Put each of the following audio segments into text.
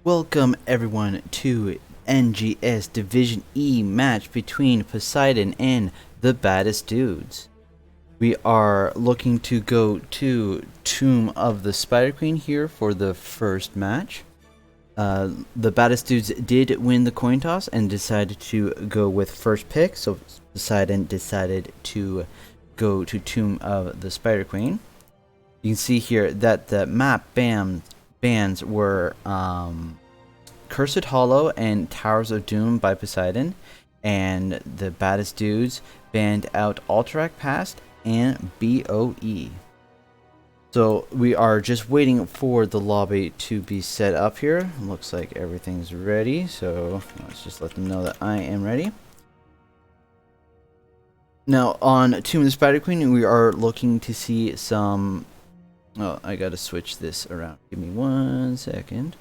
Welcome everyone to NGS Division E match between Poseidon and the Baddest Dudes. We are looking to go to Tomb of the Spider Queen here for the first match. The Baddest Dudes did win the coin toss and decided to go with first pick, so Poseidon decided to go to Tomb of the Spider Queen. You can see here that the map bans were Cursed Hollow and Towers of Doom by Poseidon, and the Baddest Dudes banned out Alterac Past and BOE. So we are just waiting for the lobby to be set up here. Looks like everything's ready, so let's just let them know that I am ready. Now on Tomb of the Spider Queen, we are looking to see some... Oh, I gotta switch this around. Give me 1 second.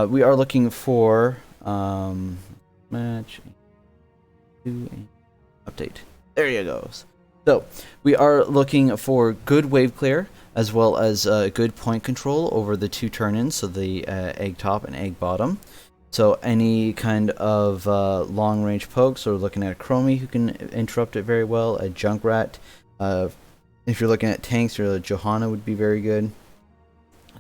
We are looking for match 2 update. There you goes. So we are looking for good wave clear as well as good point control over the two turn-ins, so the egg top and egg bottom. So any kind of long range pokes, or looking at a Chromie who can interrupt it very well, a Junkrat. If you're looking at tanks, or Johanna would be very good.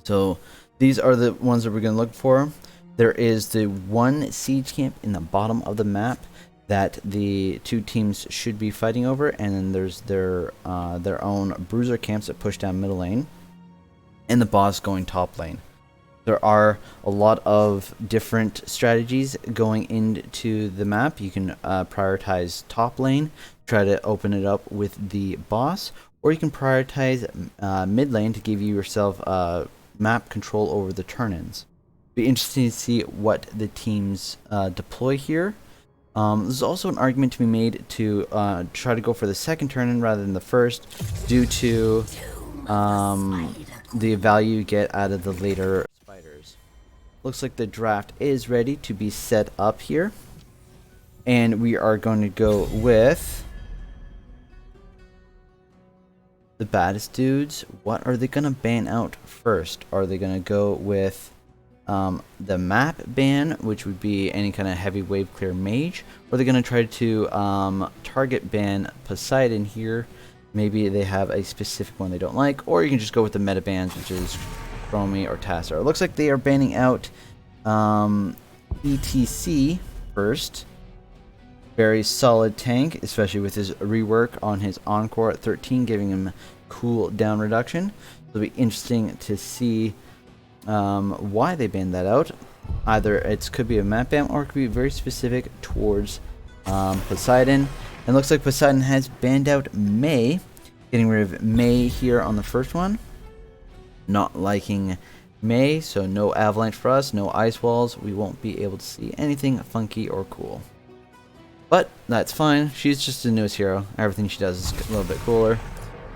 So these are the ones that we're going to look for. There is the one siege camp in the bottom of the map that the two teams should be fighting over, and then there's their own bruiser camps that push down middle lane, and the boss going top lane. There are a lot of different strategies going into the map. You can prioritize top lane, try to open it up with the boss, or you can prioritize mid lane to give yourself map control over the turn-ins. Be interesting to see what the teams deploy here. There's also an argument to be made to try to go for the second turn-in rather than the first, due to the value you get out of the later spiders. Looks like the draft is ready to be set up here, and we are going to go with the Baddest Dudes. What are they going to ban out first? Are they going to go with the map ban, which would be any kind of heavy wave clear mage, or are they going to try to target ban Poseidon here? Maybe they have a specific one they don't like, or you can just go with the meta bans, which is Chromie or Tassar. It looks like they are banning out ETC first. Very solid tank, especially with his rework on his Encore at 13, giving him cool down reduction. It'll be interesting to see why they banned that out. Either it could be a map ban, or it could be very specific towards Poseidon. And looks like Poseidon has banned out May, getting rid of May here on the first one. Not liking May, so no avalanche for us, no ice walls. We won't be able to see anything funky or cool. But that's fine. She's just the newest hero. Everything she does is a little bit cooler.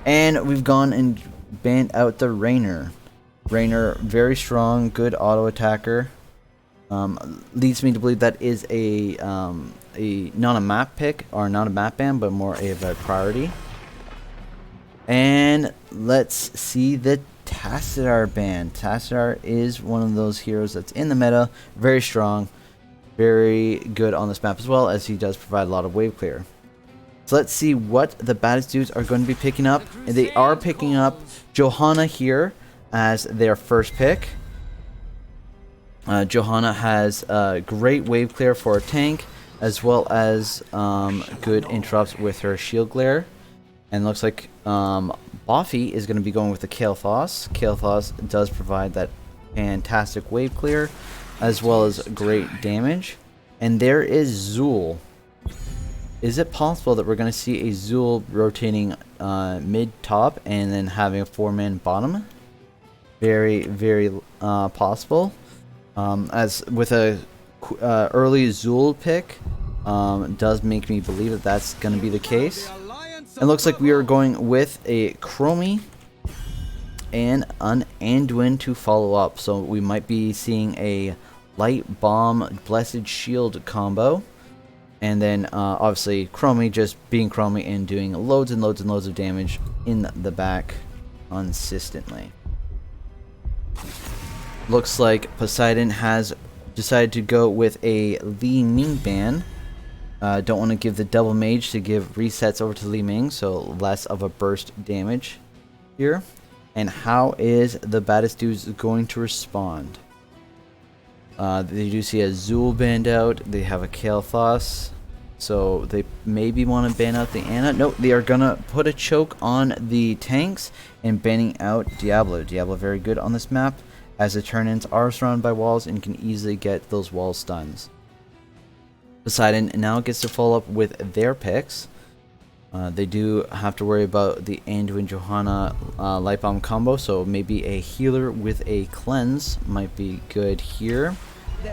And we've gone and banned out the Rainer. Rainer, very strong, good auto attacker. Leads me to believe that is a not a map pick, or not a map ban, but more of a priority. And let's see the Tassadar ban. Tassadar is one of those heroes that's in the meta, very strong, very good on this map, as well as he does provide a lot of wave clear. So let's see what the Baddest Dudes are going to be picking up. And they are picking up Johanna here as their first pick. Johanna has great wave clear for a tank, as well as good interrupts with her shield glare. And looks like Boffy is going to be going with the Kael'thas. Kael'thas does provide that fantastic wave clear, as well as great damage. And there is Zul. Is it possible that we're going to see a Zul rotating mid-top and then having a 4-man bottom? Very, very possible. As with a early Zul pick, does make me believe that that's going to be the case. It looks like we are going with a Chromie and an Anduin to follow up. So we might be seeing a Light Bomb Blessed Shield combo. And then obviously Chromie just being Chromie and doing loads and loads and loads of damage in the back consistently. Looks like Poseidon has decided to go with a Li Ming ban. Don't want to give the double mage to give resets over to Li Ming, so less of a burst damage here. And how is the Baddest Dudez going to respond? They do see a Zul banned out. They have a Kael'thas, so they maybe want to ban out the Ana. No, they are gonna put a choke on the tanks and banning out Diablo. Diablo very good on this map, as the turn-ins are surrounded by walls and can easily get those wall stuns. Poseidon now gets to follow up with their picks. They do have to worry about the Anduin Johanna Light Bomb combo, so maybe a healer with a cleanse might be good here.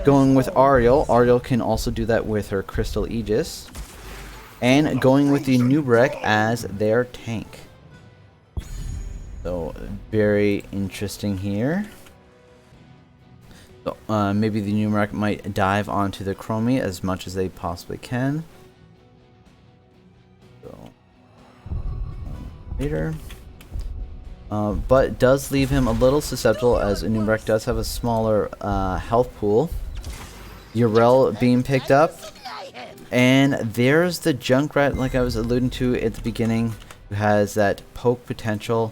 Going with Ariel. Ariel can also do that with her Crystal Aegis. And going with the Nubrek as their tank. So, very interesting here. So, maybe the Nubrek might dive onto the Chromie as much as they possibly can. So, later. But does leave him a little susceptible, as Nubrek does have a smaller health pool. Yrel being picked up. And there's the Junkrat, like I was alluding to at the beginning, who has that poke potential.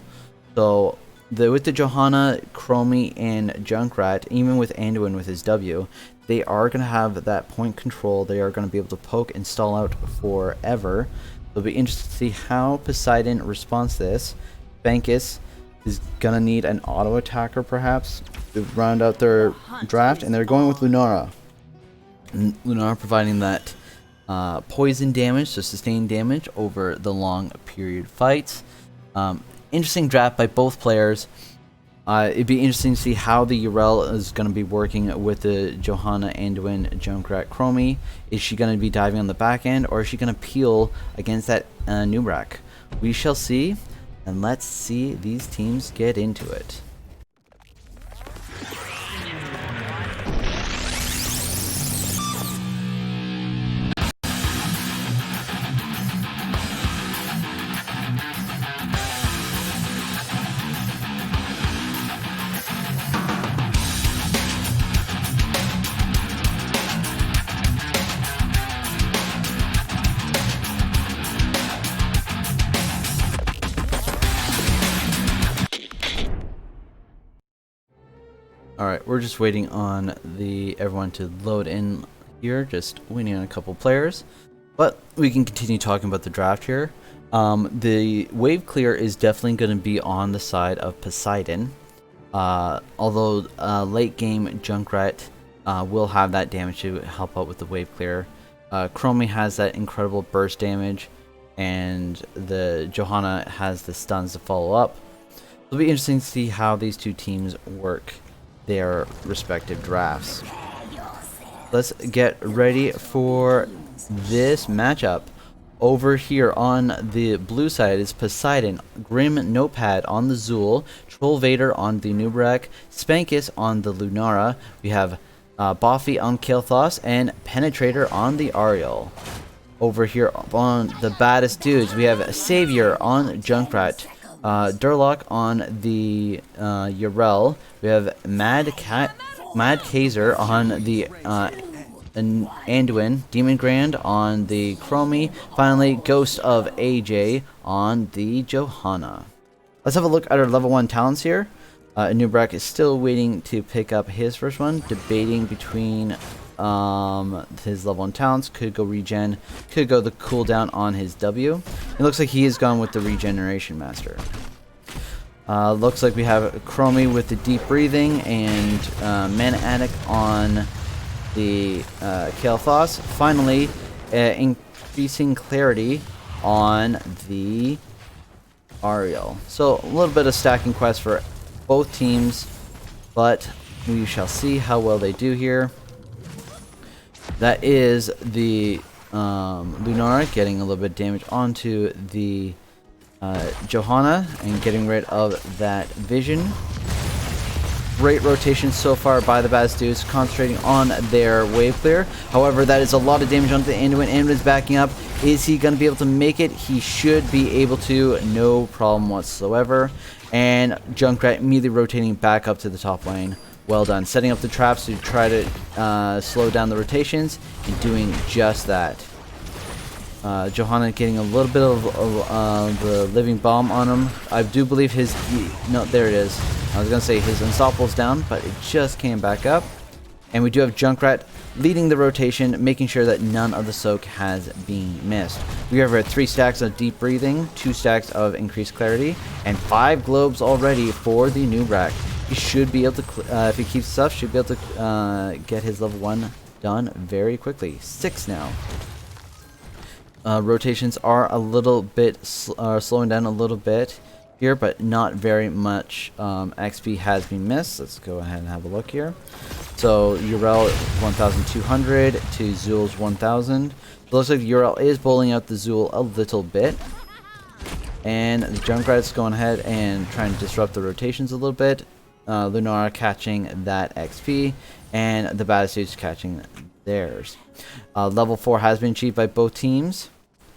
So with the Johanna, Chromie, and Junkrat, even with Anduin with his W, they are going to have that point control. They are going to be able to poke and stall out forever. It'll be interesting to see how Poseidon responds to this. Bankus is going to need an auto attacker perhaps to round out their draft, and they're going with Lunara. And Lunara providing that poison damage, so sustained damage over the long period fights. Interesting draft by both players. It'd be interesting to see how the Yrel is going to be working with the Johanna, Anduin, Junkrat, Chromie. Is she going to be diving on the back end, or is she going to peel against that Nubrek? We shall see, and let's see these teams get into it. Alright, we're just waiting on everyone to load in here, just waiting on a couple players. But we can continue talking about the draft here. The wave clear is definitely going to be on the side of Poseidon. Although late game Junkrat will have that damage to help out with the wave clear. Chromie has that incredible burst damage, and the Johanna has the stuns to follow up. It'll be interesting to see how these two teams work their respective drafts. Let's get ready for this matchup. Over here on the blue side is Poseidon, Grim Notepad on the Zul, Troll Vader on the Nubrek, Spankus on the Lunara. We have Boffy on Kael'thas and Penetrator on the Ariel. Over here on the Baddest Dudez, we have Savior on Junkrat, Durlock on the Yrel. We have Mad Kaiser on the Anduin, Demon Grand on the Chromie, finally Ghost of AJ on the Johanna. Let's have a look at our level 1 talents here. Nubrek is still waiting to pick up his first one, debating between his level 1 talents. Could go regen, could go the cooldown on his W. It looks like he has gone with the Regeneration Master. Looks like we have Chromie with the deep breathing and Mana Addict on the Kael'thas. Finally, increasing clarity on the Ariel. So a little bit of stacking quest for both teams, but we shall see how well they do here. That is the Lunara getting a little bit of damage onto the Johanna and getting rid of that vision. Great rotation so far by the Baddest Dudez, concentrating on their wave clear. However, that is a lot of damage onto the Anduin. Anduin's backing up. Is he going to be able to make it? He should be able to, no problem whatsoever. And Junkrat immediately rotating back up to the top lane Well done. Setting up the traps to try to slow down the rotations and doing just that. Johanna getting a little bit of the living bomb on him. I do believe his... no, there it is. I was going to say his Unstoppable's down, but it just came back up. And we do have Junkrat leading the rotation, making sure that none of the soak has been missed. We have 3 stacks of deep breathing, 2 stacks of increased clarity, and 5 globes already for the new rack. He should be able to, if he keeps this up, should be able to get his level 1 done very quickly. 6 now. Rotations are a little bit slowing down a little bit here, but not very much. XP has been missed. Let's go ahead and have a look here. So Urel 1,200 to Zul's 1,000. So it looks like Urel is bowling out the Zul a little bit. And the Junkrat's going ahead and trying to disrupt the rotations a little bit. Lunara catching that XP, and the Baddest Dudez catching theirs. Level 4 has been achieved by both teams.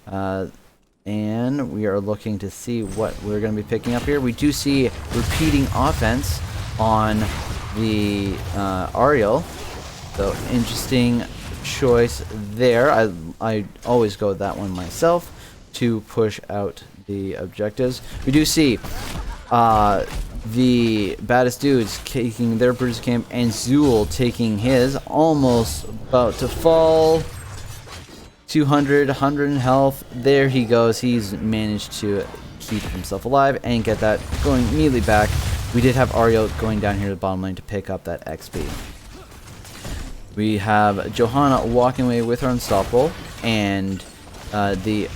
And we are looking to see what we're going to be picking up here. We do see repeating offense on the Ariel. So interesting choice there. I always go with that one myself to push out the objectives. We do see the Baddest Dudez taking their Bruiser Camp and Zul taking his. Almost about to fall. 200, 100 in health. There he goes. He's managed to keep himself alive and get that going immediately back. We did have Ariel going down here to the bottom lane to pick up that XP. We have Johanna walking away with her Unstoppable, and the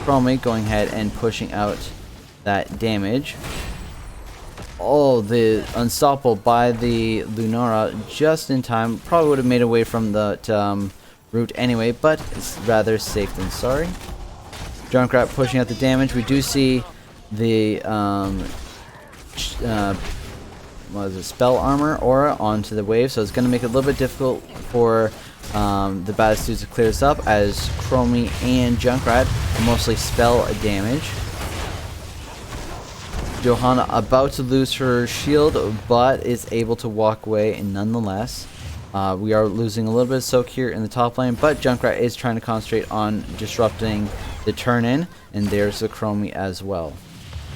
Chromie going ahead and pushing out that damage. Oh, the Unstoppable by the Lunara just in time. Probably would have made away from the route anyway, but it's rather safe than sorry. Junkrat pushing out the damage. We do see the what is it, spell armor aura onto the wave, so it's going to make it a little bit difficult for the Baddest Dudez to clear this up, as Chromie and Junkrat are mostly spell damage. Johanna about to lose her shield, but is able to walk away nonetheless. We are losing a little bit of soak here in the top lane, but Junkrat is trying to concentrate on disrupting the turn-in, and there's the Chromie as well.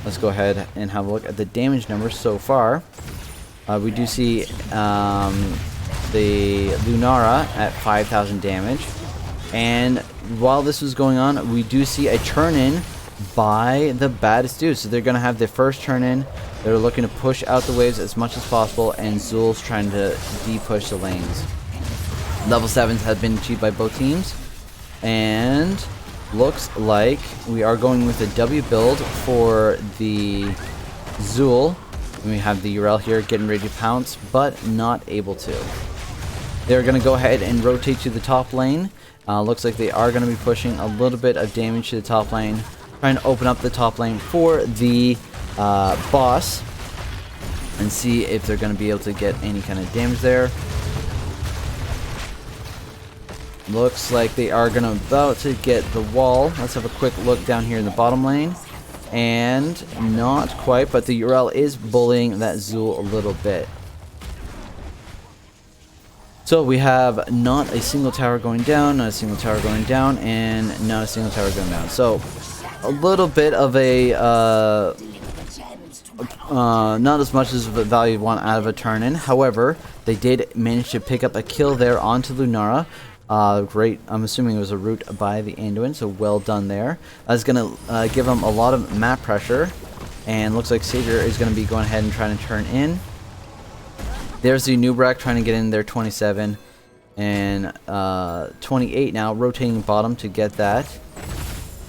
Let's go ahead and have a look at the damage numbers so far. We do see the Lunara at 5,000 damage, and while this was going on, we do see a turn-in by the Baddest Dudez. So they're going to have their first turn-in. They're looking to push out the waves as much as possible, and Zul's trying to de-push the lanes. Level 7s have been achieved by both teams, and looks like we are going with a W build for the Zul. And we have the Urel here getting ready to pounce, but not able to. They're going to go ahead and rotate to the top lane. Looks like they are going to be pushing a little bit of damage to the top lane, trying to open up the top lane for the boss and see if they're going to be able to get any kind of damage there. Looks like they are going to about to get the wall. Let's have a quick look down here in the bottom lane, and not quite, but the Urel is bullying that Zul a little bit. So we have not a single tower going down, not a single tower going down, and not a single tower going down. So a little bit of a not as much as the value you want out of a turn-in. However, they did manage to pick up a kill there onto Lunara. Great. I'm assuming it was a route by the Anduin, so well done there. That's going to give them a lot of map pressure, and looks like Savior is going to be going ahead and trying to turn in. There's the Nubrak trying to get in there, 27 and 28 now, rotating bottom to get that.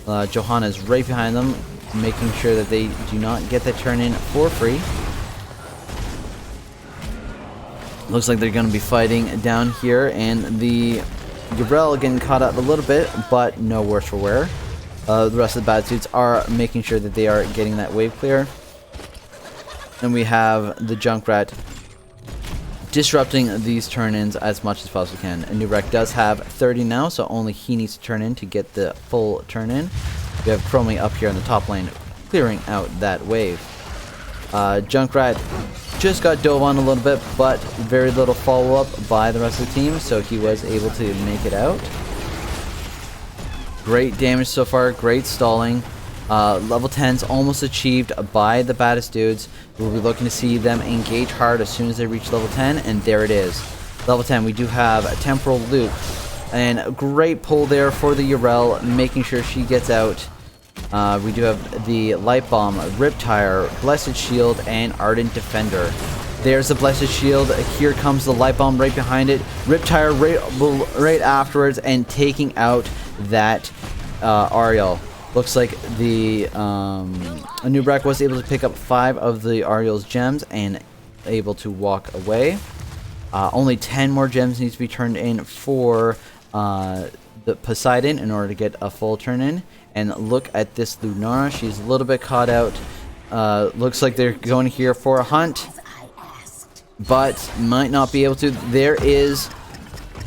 Johanna is right behind them, making sure that they do not get that turn in for free. Looks like they're going to be fighting down here, and the Urel getting caught up a little bit, but no worse for wear. The rest of the Baddest Dudez are making sure that they are getting that wave clear. And we have the Junkrat disrupting these turn-ins as much as possible can. And Nubrak does have 30 now, so only he needs to turn in to get the full turn-in. We have Chromie up here in the top lane, clearing out that wave. Junkrat just got dove on a little bit, but very little follow-up by the rest of the team, so he was able to make it out. Great damage so far, great stalling. Level 10's almost achieved by the Baddest Dudes. We'll be looking to see them engage hard as soon as they reach level 10, and there it is. Level 10, we do have a Temporal Loop, and a great pull there for the Urel, making sure she gets out. We do have the Light Bomb, Riptire, Blessed Shield, and Ardent Defender. There's the Blessed Shield. Here comes the Light Bomb right behind it. Riptire right afterwards, and taking out that Ariel. Looks like the Anubrak was able to pick up 5 of the Ariel's gems and able to walk away. Only 10 more gems needs to be turned in for the Poseidon in order to get a full turn in. And look at this Lunara. She's a little bit caught out. Looks like they're going here for a hunt, but might not be able to. There is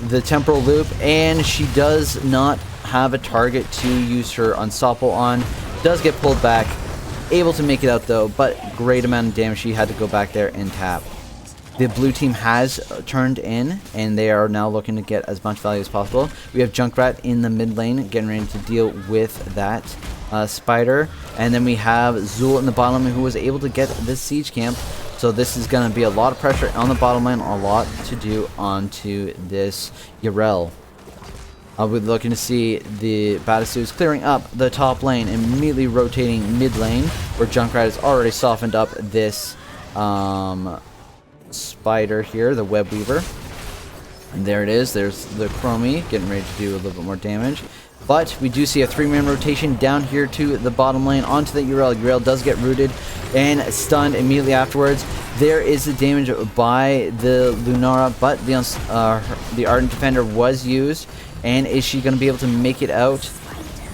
the Temporal Loop, and she does not have a target to use her Unstoppable on. Does get pulled back. Able to make it out though, but great amount of damage. She had to go back there and tap. The blue team has turned in, and they are now looking to get as much value as possible. We have Junkrat in the mid lane, getting ready to deal with that spider. And then we have Zul in the bottom lane, who was able to get this siege camp. So this is going to be a lot of pressure on the bottom lane, a lot to do onto this Urel. We're looking to see the Baddest Dudez clearing up the top lane and immediately rotating mid lane, where Junkrat has already softened up this spider here, the Web Weaver. And there it is. There's the Chromie getting ready to do a little bit more damage. But we do see a 3-man rotation down here to the bottom lane onto the Urel. Urel does get rooted and stunned immediately afterwards. There is the damage by the Lunara, but the Ardent Defender was used. And is she going to be able to make it out?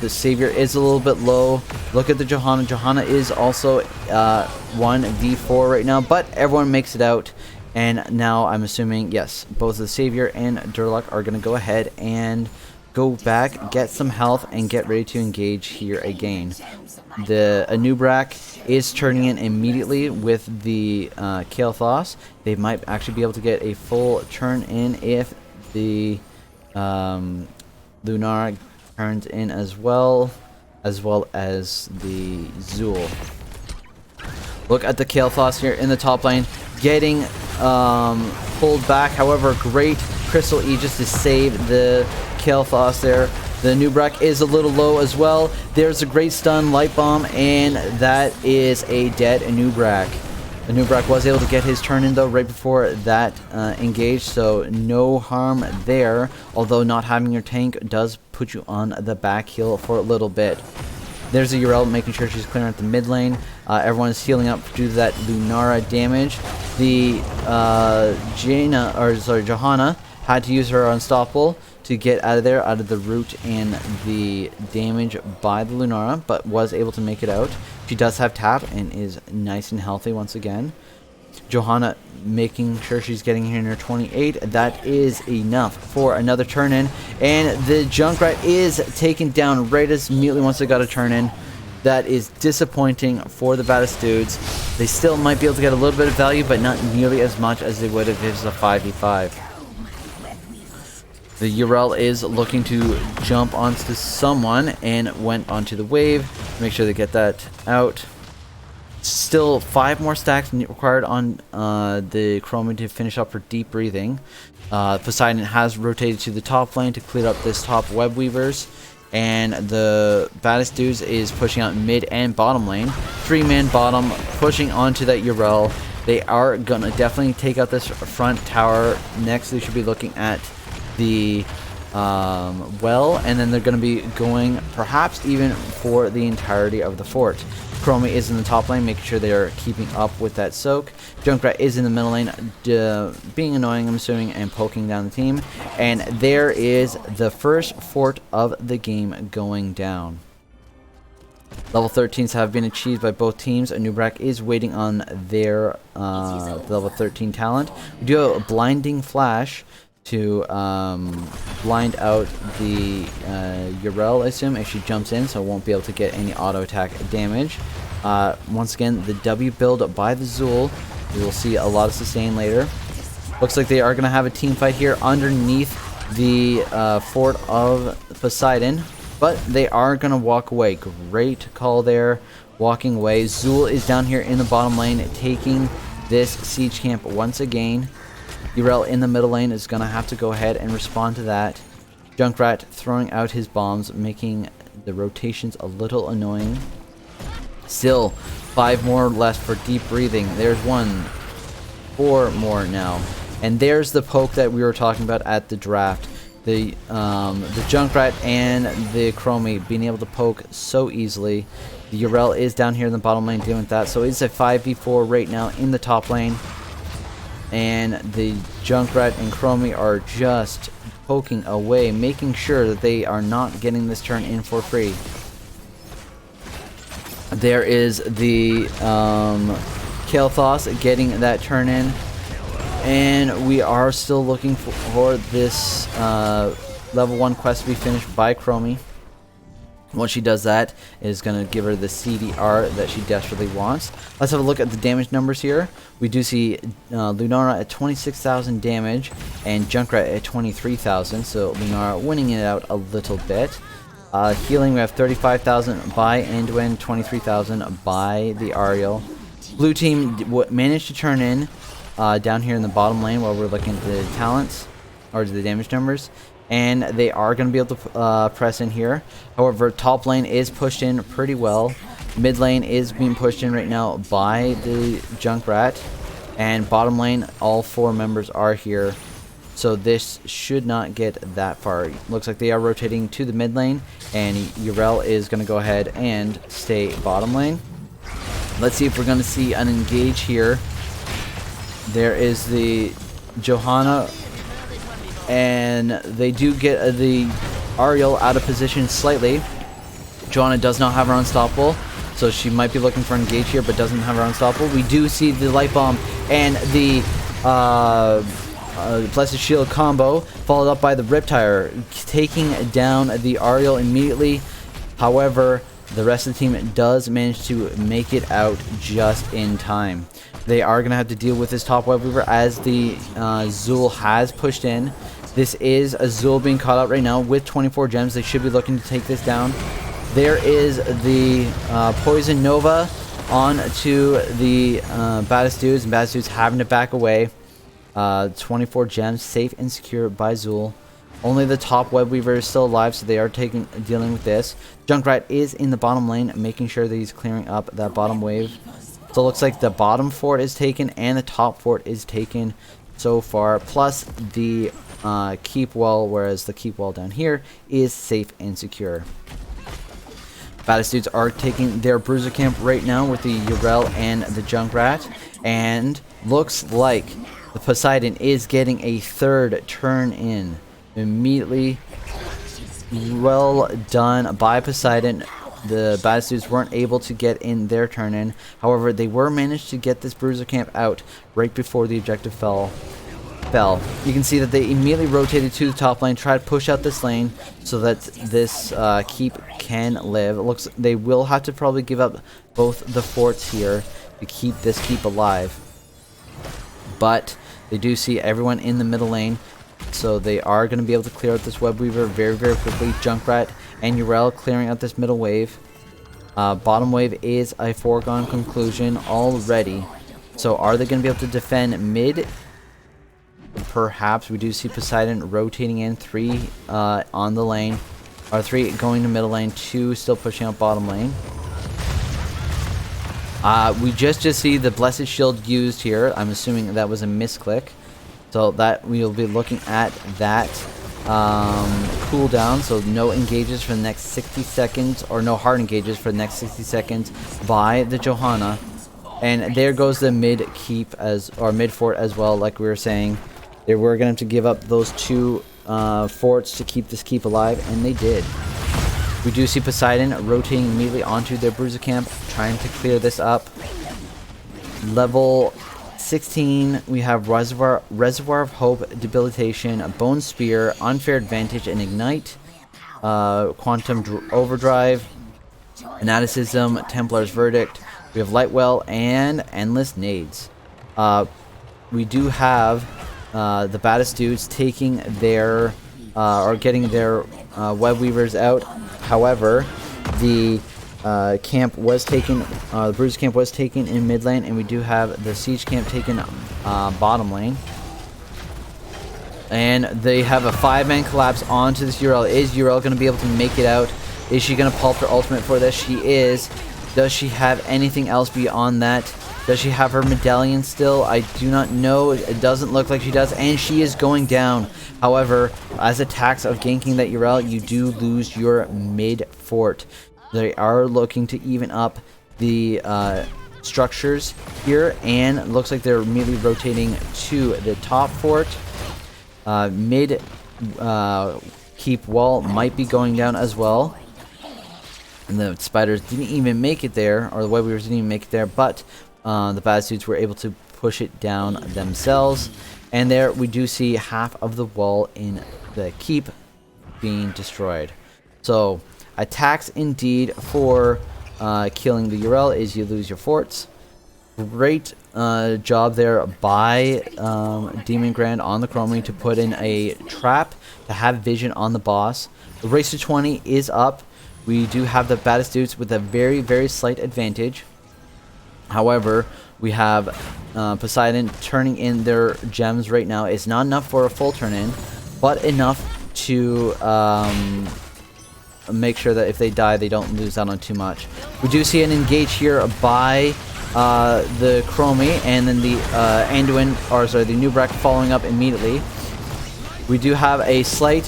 The Savior is a little bit low. Look at the Johanna. Johanna is also 1v4 right now, but everyone makes it out. And now I'm assuming, yes, both the Savior and Durlock are going to go ahead and go back, get some health, and get ready to engage here again. The Anubrak is turning in immediately with the Kael'thas. They might actually be able to get a full turn in if the Lunara turns in as well as the Zul. Look at the Kael'thas here in the top lane, getting pulled back. However, great Crystal Aegis to save the Kael'thas there. The Anubrak is a little low as well. There's a great stun, Light Bomb, and that is a dead Anubrak. Anubrak was able to get his turn in though right before that engage, so no harm there. Although not having your tank does put you on the back heel for a little bit. There's a Urel making sure she's clearing out the mid lane. Everyone is healing up due to that Lunara damage. The Johanna had to use her Unstoppable to get out of there, out of the root and the damage by the Lunara, but was able to make it out. She does have tap and is nice and healthy once again. Johanna making sure she's getting here in her 28. That is enough for another turn in. And the Junkrat is taken down right as immediately once they got a turn in. That is disappointing for the Baddest Dudez. They still might be able to get a little bit of value, but not nearly as much as they would if it was a 5v5. The Urel is looking to jump onto someone and went onto the wave. Make sure they get that out. Still 5 more stacks required on the Chromie to finish up for Deep Breathing. Poseidon has rotated to the top lane to clear up this top Web Weavers. And the Baddest Dudez is pushing out mid and bottom lane. 3-man bottom, pushing onto that Urel. They are going to definitely take out this front tower. Next, they should be looking at the well, and then they're going to be going perhaps even for the entirety of the fort. Chromie is in the top lane, making sure they are keeping up with that soak. Junkrat is in the middle lane, being annoying, I'm assuming, and poking down the team. And there is the first fort of the game going down. Level 13s have been achieved by both teams. Anubrak is waiting on their level 13 talent. We do have a Blinding Flash to blind out the Urel, I assume, if she jumps in, so it won't be able to get any auto attack damage. Once again, the W build by the Zul We will see a lot of sustain later. Looks like they are going to have a team fight here underneath the fort of Poseidon, but they are going to walk away. Great call there, walking away. Zul is down here in the bottom lane, taking this siege camp once again. Urel in the middle lane is going to have to go ahead and respond to that. Junkrat throwing out his bombs, making the rotations a little annoying. Still, 5 more left for deep breathing. There's 1, 4 more now. And there's the poke that we were talking about at the draft. The Junkrat and the Chromie being able to poke so easily. The Urel is down here in the bottom lane dealing with that. So it's a 5v4 right now in the top lane. And the Junkrat and Chromie are just poking away, making sure that they are not getting this turn in for free. There is the Kael'thas getting that turn in. And we are still looking for this level 1 quest to be finished by Chromie. Once she does that, it is going to give her the CDR that she desperately wants. Let's have a look at the damage numbers here. We do see Lunara at 26,000 damage and Junkrat at 23,000. So Lunara winning it out a little bit. Healing, we have 35,000 by Anduin, 23,000 by the Ariel. Blue team managed to turn in down here in the bottom lane while we're looking at the talents or the damage numbers, and they are going to be able to press in here. However, top lane is pushed in pretty well. Mid lane is being pushed in right now by the Junkrat, and bottom lane, all 4 members are here, so this should not get that far. Looks like they are rotating to the mid lane, and Urel is going to go ahead and stay bottom lane. Let's see if we're going to see an engage here. There is the Johanna, and they do get the Ariel out of position slightly. Johanna does not have her unstoppable, so she might be looking for engage here, but doesn't have her unstoppable. We do see the light bomb and the Blessed Shield combo, followed up by the Riptire, taking down the Ariel immediately. However, the rest of the team does manage to make it out just in time. They are going to have to deal with this top web weaver as the Zul has pushed in. This is a Zul being caught out right now with 24 gems. They should be looking to take this down. There is the Poison Nova on to the Baddest Dudez, and Baddest Dudez having to back away. 24 gems, safe and secure by Zul. Only the top web weaver is still alive, so they are dealing with this. Junkrat is in the bottom lane, making sure that he's clearing up that bottom wave. So it looks like the bottom fort is taken and the top fort is taken so far, plus the keep wall, whereas the keep wall down here is safe and secure. Baddest Dudez are taking their bruiser camp right now with the Urel and the Junkrat, and looks like the Poseidon is getting a 3rd turn in immediately. Well done by Poseidon. The Baddest Dudez weren't able to get in their turn in. However, they were managed to get this bruiser camp out right before the objective fell. You can see that they immediately rotated to the top lane, tried to push out this lane so that this keep can live. It looks they will have to probably give up both the forts here to keep this keep alive. But they do see everyone in the middle lane, so they are going to be able to clear out this web weaver very, very quickly. Junkrat and Urel clearing out this middle wave. Bottom wave is a foregone conclusion already. So are they going to be able to defend mid? Perhaps. We do see Poseidon rotating in, 3 on the lane, or 3 going to middle lane, 2 still pushing out bottom lane. We just see the Blessed Shield used here. I'm assuming that was a misclick. So that we'll be looking at that cooldown. So no engages for the next 60 seconds, or no hard engages for the next 60 seconds by the Johanna. And there goes the mid keep or mid fort as well, like we were saying. They were going to have to give up those 2 forts to keep this keep alive, and they did. We do see Poseidon rotating immediately onto their bruiser camp, trying to clear this up. Level 16, we have Reservoir of Hope, Debilitation, Bone Spear, Unfair Advantage, and Ignite. Quantum Overdrive, Fanaticism, Templar's Verdict. We have Lightwell and Endless Nades. we do have the Baddest Dudes taking their or getting their web weavers out. However, the camp was taken, the bruiser camp was taken in mid lane, and we do have the siege camp taken bottom lane. And they have a 5-man collapse onto this URL. Is URL going to be able to make it out? Is she going to pulp her ultimate for this? She is. Does she have anything else beyond that? Does she have her medallion still? I do not know. It doesn't look like she does. And she is going down. However, as a tax of ganking that URL, you do lose your mid fort. They are looking to even up the structures here. And it looks like they're immediately rotating to the top fort. Mid keep wall might be going down as well. And the spiders didn't even make it there, or the web weavers didn't even make it there, but the Baddest Dudes were able to push it down themselves. And there we do see half of the wall in the keep being destroyed. So attacks indeed for killing the URL is you lose your forts. Great job there by Demon Grand on the Chromie to put in a trap to have vision on the boss. The race to 20 is up. We do have the Baddest Dudes with a very, very slight advantage. However, we have Poseidon turning in their gems right now. It's not enough for a full turn in, but enough to make sure that if they die, they don't lose out on too much. We do see an engage here by the Chromie, and then the Anduin, or sorry, the Nubrak following up immediately. We do have a slight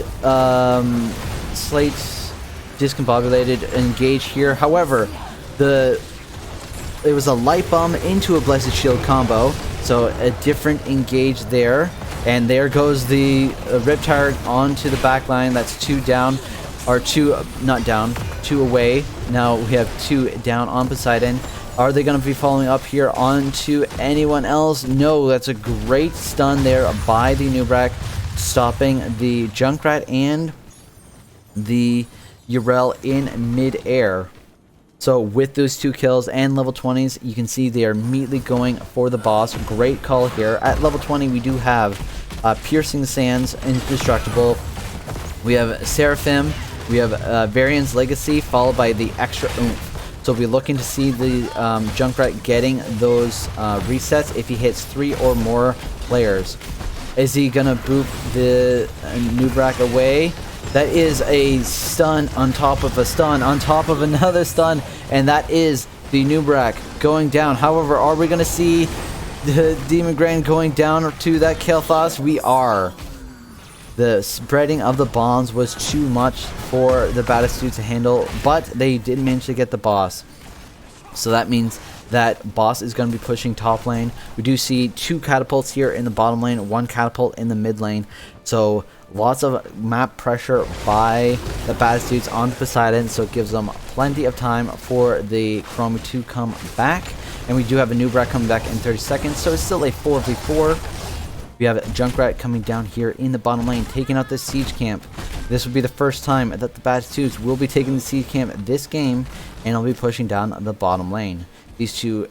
discombobulated engage here. However, it was a light bomb into a blessed shield combo, so a different engage there. And there goes the Riptide onto the back line. That's 2 down, or 2 not down, 2 away. Now we have 2 down on Poseidon. Are they going to be following up here onto anyone else? No, that's a great stun there by the Nubrak, stopping the Junkrat and the Urel in mid-air. So with those 2 kills and level 20s, you can see they are immediately going for the boss. Great call here. At level 20, we do have Piercing the Sands, Indestructible. We have Seraphim. We have Varian's Legacy, followed by the Extra Oomph. So we'll be looking to see the Junkrat getting those resets if he hits 3 or more players. Is he going to boop the Nubrak away? That is a stun on top of a stun on top of another stun, and that is the Nubrak going down. However, are we going to see the Demon Grand going down to that Kael'thas? We are. The spreading of the bombs was too much for the Baddest Dude to handle, but they did manage to get the boss. So that means that boss is going to be pushing top lane. We do see 2 catapults here in the bottom lane, 1 catapult in the mid lane. So lots of map pressure by the Baddest Dudes on Poseidon, so it gives them plenty of time for the Chromie to come back. And we do have a Nubrak coming back in 30 seconds, so it's still a 4v4. We have Junkrat coming down here in the bottom lane, taking out this siege camp. This will be the first time that the Baddest Dudes will be taking the siege camp this game, and will be pushing down the bottom lane. These 2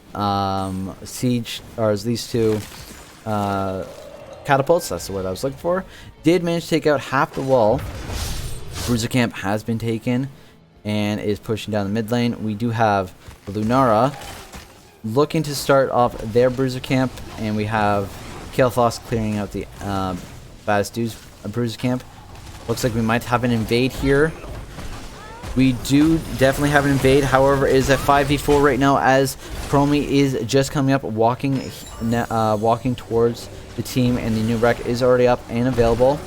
catapults, that's the word I was looking for, did manage to take out half the wall. Bruiser camp has been taken and is pushing down the mid lane. We do have Lunara looking to start off their Bruiser camp, and we have Kael'thas clearing out the Baddest Dudes Bruiser camp. Looks like we might have an invade here. We do definitely have an invade. However, it is a 5v4 right now, as Chromie is just coming up, walking towards the team, and the Nubrak is already up and available.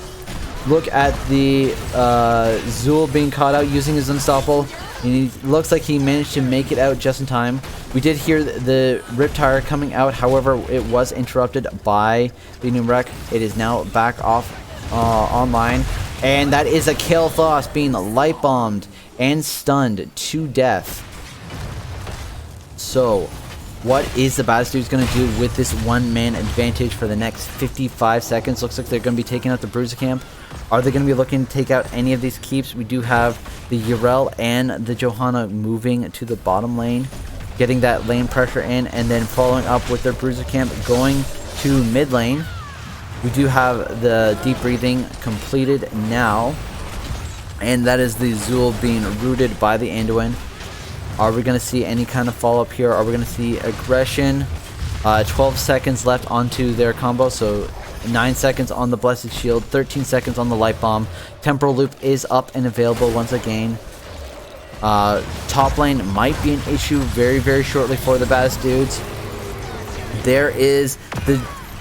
Look at the Zul being caught out using his Unstoppable. And he looks like he managed to make it out just in time. We did hear the Riptide coming out. However, it was interrupted by the Nubrak. It is now back off online. And that is a Kael'thas being light bombed and stunned to death. So, what is the Baddest Dudes going to do with this 1-man advantage for the next 55 seconds? Looks like they're going to be taking out the Bruiser camp. Are they going to be looking to take out any of these keeps? We do have the Urel and the Johanna moving to the bottom lane. getting that lane pressure in, and then following up with their bruiser camp going to mid lane. We do have the deep breathing completed now, and that is the Zul being rooted by the Anduin. Are we going to see any kind of follow-up here? Are we going to see aggression? 12 seconds left onto their combo, so 9 seconds on the Blessed Shield, 13 seconds on the Light Bomb. Temporal Loop is up and available once again. Top lane might be an issue very, very shortly for the Baddest Dudes. There is the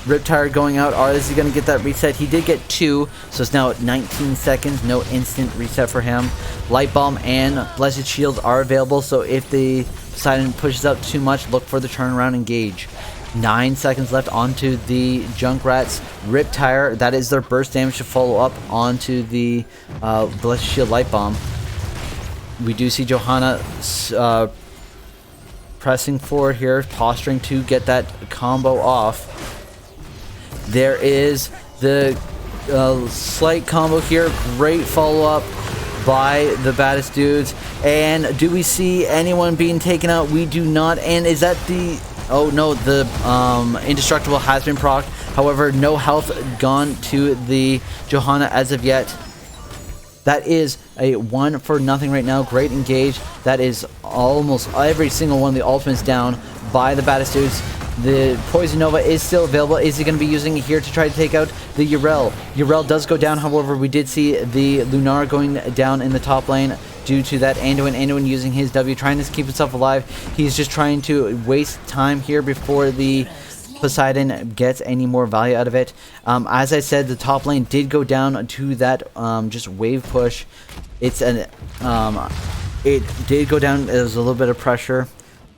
Riptire going out. Is he going to get that reset? He did get 2, so it's now at 19 seconds. No instant reset for him. Light Bomb and Blessed Shields are available, so if the Poseidon pushes out too much, look for the turnaround engage. 9 seconds left onto the Junkrat's Riptire. That is their burst damage to follow up onto the Blessed Shield Light Bomb. We do see Johanna pressing forward here, posturing to get that combo off. There is the slight combo here. Great follow-up by the Baddest Dudes. And do we see anyone being taken out? We do not. And is that the... Oh no, the Indestructible has been procced. However, no health gone to the Johanna as of yet. That is a 1-for-0 right now. Great engage. That is almost every single one of the ultimates down by the Baddest Dudes. The Poison Nova is still available. Is he going to be using it here to try to take out the Yrel? Yrel does go down, however, we did see the Lunara going down in the top lane due to that Anduin. Anduin using his W, trying to keep himself alive. He's just trying to waste time here before the Poseidon gets any more value out of it. As I said, the top lane did go down to that just wave push. It's an it did go down. There was a little bit of pressure,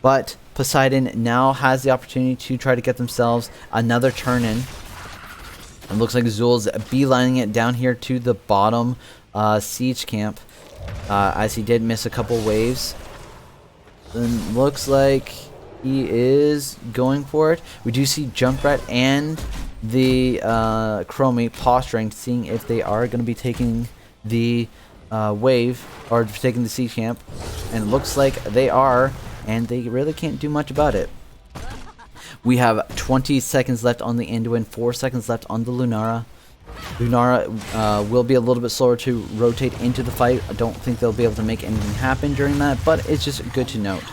but Poseidon now has the opportunity to try to get themselves another turn in. It looks like Zul's beelining it down here to the bottom siege camp, as he did miss a couple waves. And looks like he is going for it. We do see Junkrat and the Chromie posturing, seeing if they are going to be taking the wave or taking the siege camp, and it looks like they are. And they really can't do much about it. We have 20 seconds left on the Anduin, 4 seconds left on the Lunara. Lunara will be a little bit slower to rotate into the fight. I don't think they'll be able to make anything happen during that, but it's just good to note.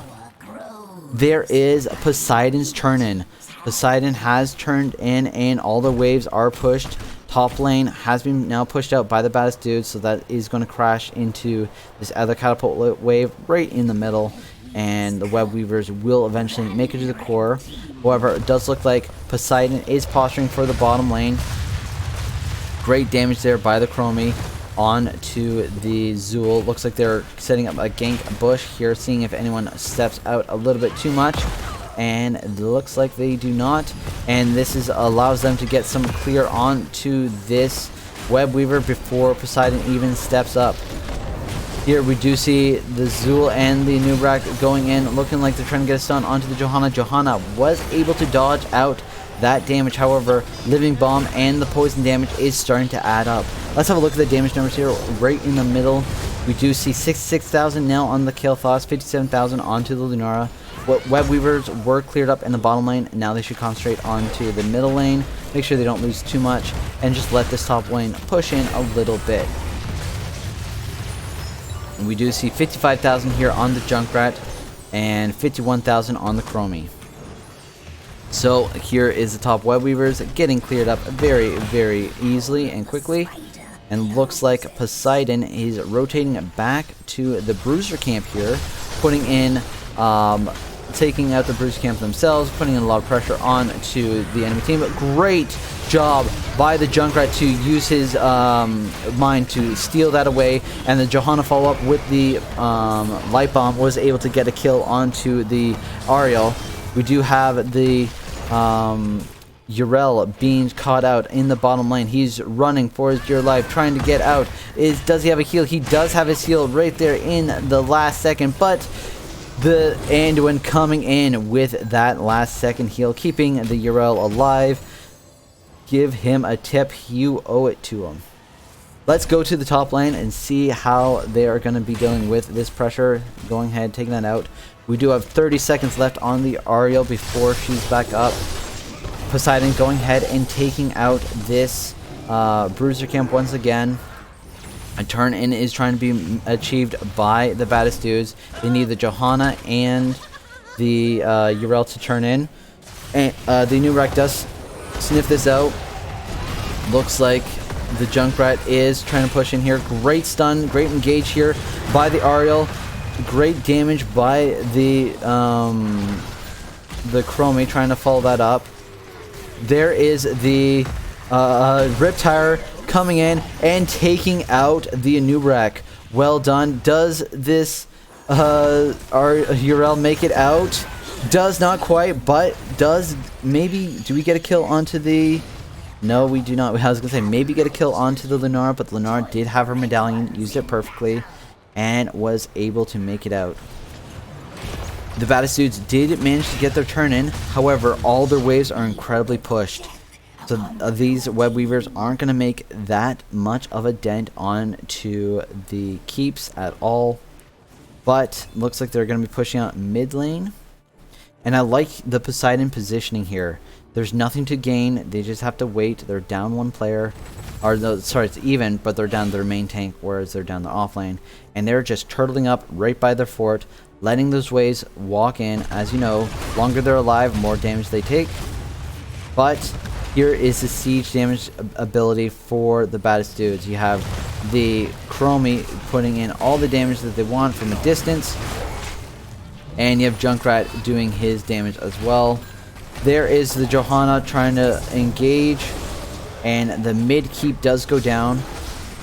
There is Poseidon's turn in. Poseidon has turned in and all the waves are pushed. Top lane has been now pushed out by the Baddest Dudes, so that is going to crash into this other catapult wave right in the middle. And the Web Weavers will eventually make it to the core. However, it does look like Poseidon is posturing for the bottom lane. Great damage there by the Chromie onto the Zul. Looks like they're setting up a gank bush here, seeing if anyone steps out a little bit too much. And it looks like they do not. And this allows them to get some clear onto this Web Weaver before Poseidon even steps up. Here we do see the Zul and the Nubrak going in, looking like they're trying to get a stun onto the Johanna. Johanna was able to dodge out that damage. However, Living Bomb and the poison damage is starting to add up. Let's have a look at the damage numbers here. Right in the middle, we do see 66,000 now on the Kael'thas, 57,000 onto the Lunara. Web Weavers were cleared up in the bottom lane. Now they should concentrate onto the middle lane. Make sure they don't lose too much and just let this top lane push in a little bit. We do see 55,000 here on the Junkrat and 51,000 on the Chromie. So here is the top Web Weavers getting cleared up very, very easily and quickly. And looks like Poseidon is rotating back to the Bruiser camp here, putting in, taking out the Bruiser camp themselves, putting in a lot of pressure on to the enemy team. But great job by the Junkrat to use his mind to steal that away, and the Johanna follow up with the Light Bomb was able to get a kill onto the Ariel. We do have the Yrel being caught out in the bottom lane. He's running for his dear life, trying to get out. Does he have a heal? He does have his heal right there in the last second, but the Anduin coming in with that last second heal, keeping the Yrel alive. Give him a tip. You owe it to him. Let's go to the top lane and see how they are going to be dealing with this pressure. Going ahead, taking that out. We do have 30 seconds left on the Ariel before she's back up. Poseidon going ahead and taking out this bruiser camp once again. A turn in is trying to be achieved by the Baddest Dudez. They need the Johanna and the Yrel to turn in. And the new wreck does sniff this out. Looks like the Junkrat is trying to push in here. Great stun, great engage here by the Ariel. Great damage by the Chromie trying to follow that up. There is the Riptire coming in and taking out the Anubrak. Well done. Does this our Yrel make it out? Does not quite, but does maybe. Do we get a kill onto the? No, we do not. I was gonna say maybe get a kill onto the Lunara, but Lunara did have her medallion, used it perfectly, and was able to make it out. The Baddest Dudez did manage to get their turn in. However, all their waves are incredibly pushed. So these web weavers aren't going to make that much of a dent onto the keeps at all. But looks like they're going to be pushing out mid lane. And I like the Poseidon positioning here. There's nothing to gain. They just have to wait. They're down one player. Or no, sorry, it's even, but they're down their main tank, whereas they're down the off lane. And they're just turtling up right by their fort, letting those waves walk in. As you know, longer they're alive, more damage they take. But here is the siege damage ability for the Baddest Dudez. You have the Chromie putting in all the damage that they want from a distance. And you have Junkrat doing his damage as well. There is the Johanna trying to engage. And the mid keep does go down.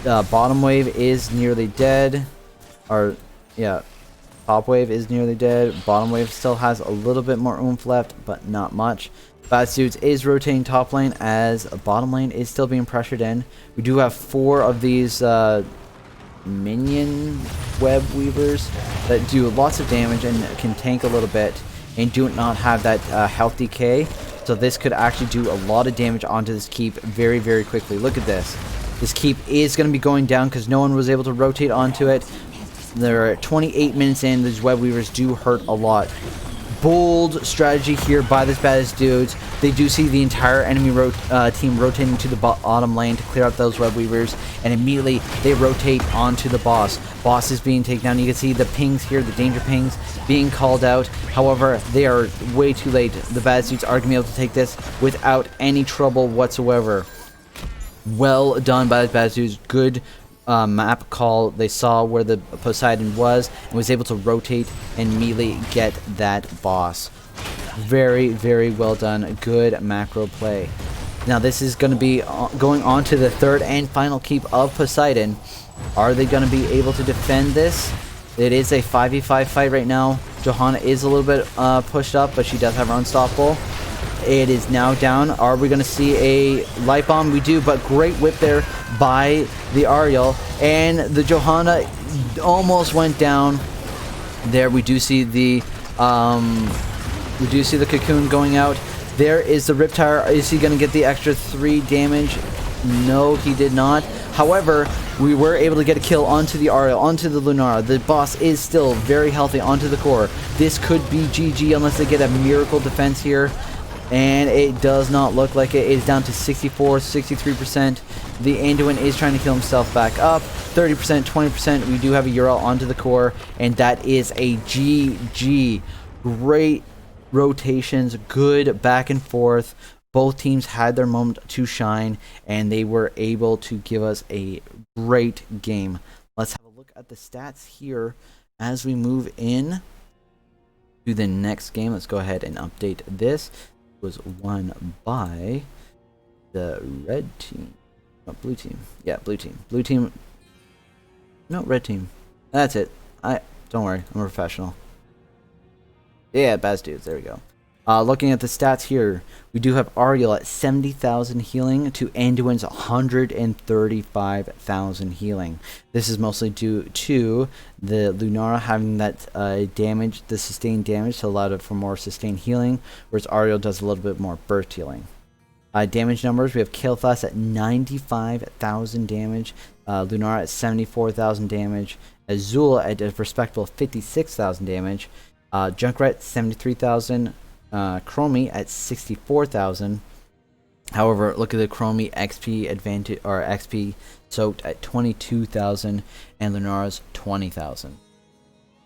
Bottom wave is nearly dead. Or, yeah. Top wave is nearly dead. Bottom wave still has a little bit more oomph left, but not much. Baddest Dudez is rotating top lane as bottom lane is still being pressured in. We do have 4 of these minion web weavers that do lots of damage and can tank a little bit and do not have that health decay. So this could actually do a lot of damage onto this keep very, very quickly. Look at this. This keep is going to be going down because no one was able to rotate onto it. They're 28 minutes in. These web weavers do hurt a lot. Bold strategy here by this Baddest Dudez. They do see the entire enemy team rotating to the bottom lane to clear out those web weavers, and immediately they rotate onto the boss. Boss is being taken down. You can see the pings here, the danger pings being called out. However, they are way too late. The Baddest Dudez are going to be able to take this without any trouble whatsoever. Well done by the Baddest Dudez. Good map call. They saw where the Poseidon was and was able to rotate and immediately get that boss. Very, very well done. Good macro play. Now this is going to be going on to the third and final keep of Poseidon. Are they going to be able to defend this? It is a 5v5 fight right now. Johanna is a little bit pushed up, but she does have her unstoppable. It is now down. Are we going to see a light bomb? We do, but great whip there by the Ariel. And the Johanna almost went down. There we do see the cocoon going out. There is the Riptire. Is he going to get the extra 3 damage? No, he did not. However, we were able to get a kill onto the Ariel, onto the Lunara. The boss is still very healthy onto the core. This could be GG unless they get a miracle defense here. And it does not look like it. It is down to 64, 63%. The Anduin is trying to kill himself back up. 30%, 20%. We do have a Yrel onto the core. And that is a GG. Great rotations. Good back and forth. Both teams had their moment to shine. And they were able to give us a great game. Let's have a look at the stats here as we move in to the next game. Let's go ahead and update this. Was won by the red team. Oh, blue team. Yeah, blue team. Blue team. No, red team. That's it. Don't worry. I'm a professional. Yeah, Baddest Dudez. There we go. Looking at the stats here, we do have Ariel at 70,000 healing to Anduin's 135,000 healing. This is mostly due to the Lunara having that damage, the sustained damage, to allow it for more sustained healing, whereas Ariel does a little bit more burst healing. Damage numbers, we have Kael'thas at 95,000 damage, Lunara at 74,000 damage, Azul at a respectable 56,000 damage, Junkrat 73,000, Chromie at 64,000. However, look at the Chromie XP advantage or XP soaked at 22,000 and Lunara's 20,000.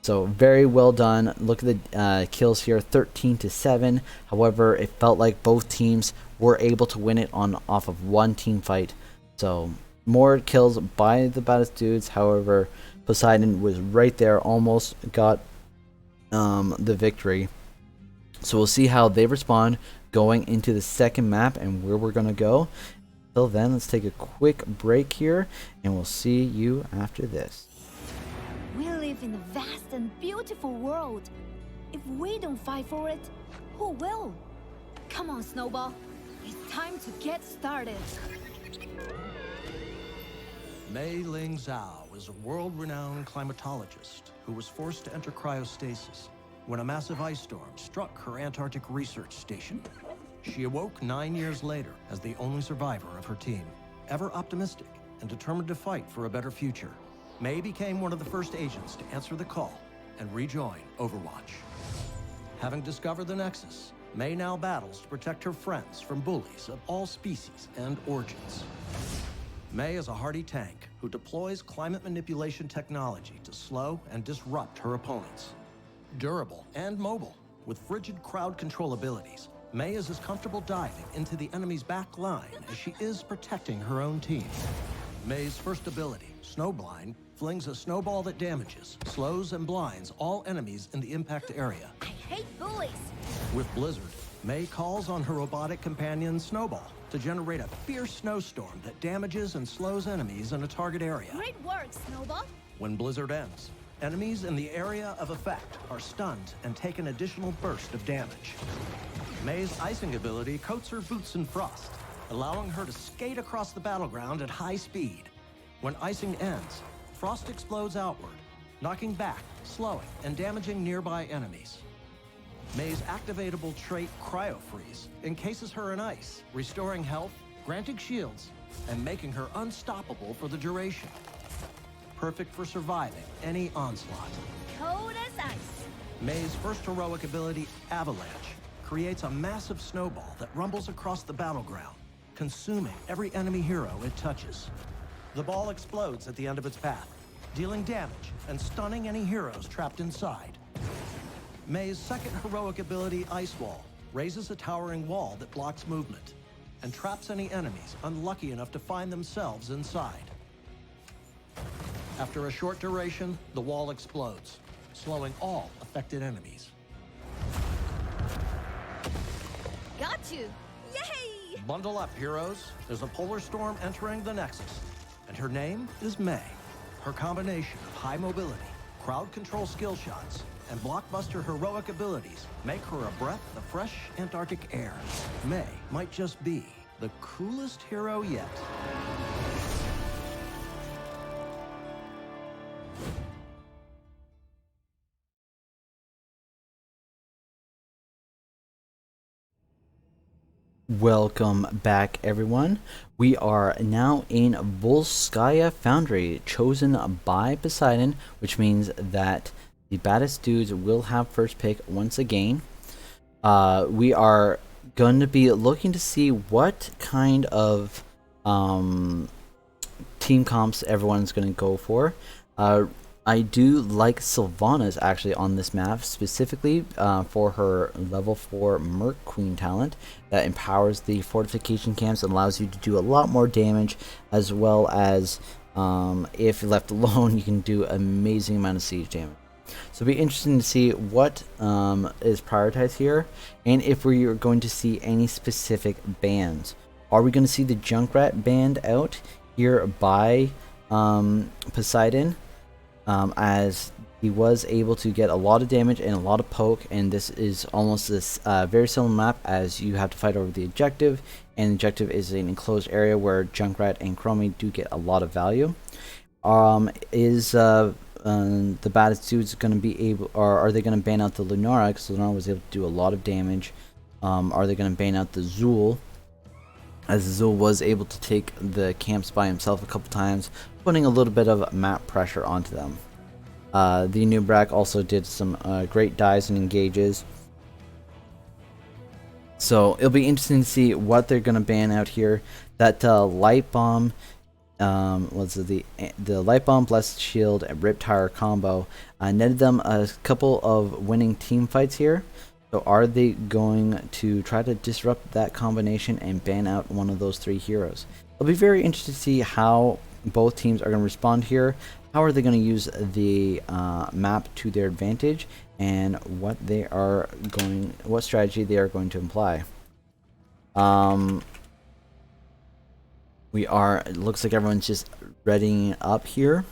So very well done. Look at the kills here, 13-7. However, it felt like both teams were able to win it off of one team fight. So more kills by the Baddest Dudes. However, Poseidon was right there, almost got the victory. So we'll see how they respond going into the second map and where we're gonna go. Till then, let's take a quick break here, and we'll see you after this. We live in a vast and beautiful world. If we don't fight for it, who will? Come on, Snowball. It's time to get started. Mei Ling Zhao is a world-renowned climatologist who was forced to enter cryostasis when a massive ice storm struck her Antarctic research station. She awoke 9 years later as the only survivor of her team. Ever optimistic and determined to fight for a better future, Mei became one of the first agents to answer the call and rejoin Overwatch. Having discovered the Nexus, Mei now battles to protect her friends from bullies of all species and origins. Mei is a hardy tank who deploys climate manipulation technology to slow and disrupt her opponents. Durable and mobile, with frigid crowd control abilities, Mei is as comfortable diving into the enemy's back line as she is protecting her own team. Mei's first ability, Snowblind, flings a snowball that damages, slows, and blinds all enemies in the impact area. I hate bullies. With Blizzard, Mei calls on her robotic companion Snowball to generate a fierce snowstorm that damages and slows enemies in a target area. Great work, Snowball. When Blizzard ends, enemies in the area of effect are stunned and take an additional burst of damage. Mei's icing ability coats her boots in frost, allowing her to skate across the battleground at high speed. When icing ends, frost explodes outward, knocking back, slowing, and damaging nearby enemies. Mei's activatable trait Cryo Freeze encases her in ice, restoring health, granting shields, and making her unstoppable for the duration. Perfect for surviving any onslaught. Cold as ice. Mei's first heroic ability, Avalanche, creates a massive snowball that rumbles across the battleground, consuming every enemy hero it touches. The ball explodes at the end of its path, dealing damage and stunning any heroes trapped inside. Mei's second heroic ability, Ice Wall, raises a towering wall that blocks movement and traps any enemies unlucky enough to find themselves inside. After a short duration, the wall explodes, slowing all affected enemies. Got you. Yay! Bundle up, heroes. There's a polar storm entering the Nexus, and her name is Mei. Her combination of high mobility, crowd control skill shots, and blockbuster heroic abilities make her a breath of fresh Antarctic air. Mei might just be the coolest hero yet. Welcome back, everyone. We are now in Volskaya Foundry, chosen by Poseidon, which means that the Baddest Dudes will have first pick once again. We are going to be looking to see what kind of team comps everyone's going to go for. I do like Sylvanas actually on this map, specifically for her level 4 Merc Queen talent that empowers the fortification camps and allows you to do a lot more damage, as well as if left alone you can do an amazing amount of siege damage. So it'll be interesting to see what is prioritized here, and if we are going to see any specific bans. Are we going to see the Junkrat banned out here by Poseidon? As he was able to get a lot of damage and a lot of poke, and this is almost this very similar map as you have to fight over the objective, and the objective is an enclosed area where Junkrat and Chromie do get a lot of value. Is the Baddest Dudes going to be able, or are they going to ban out the Lunara, because Lunara was able to do a lot of damage? Are they going to ban out the Zul? as Azul was able to take the camps by himself a couple times, putting a little bit of map pressure onto them. The new Brack also did some great dives and engages. So it'll be interesting to see what they're going to ban out here. That light bomb, was the light bomb, blessed shield, and riptire combo netted them a couple of winning team fights here. So are they going to try to disrupt that combination and ban out one of those 3 heroes? It'll be very interesting to see how both teams are going to respond here. How are they going to use the map to their advantage, and what strategy they are going to imply. It looks like everyone's just readying up here.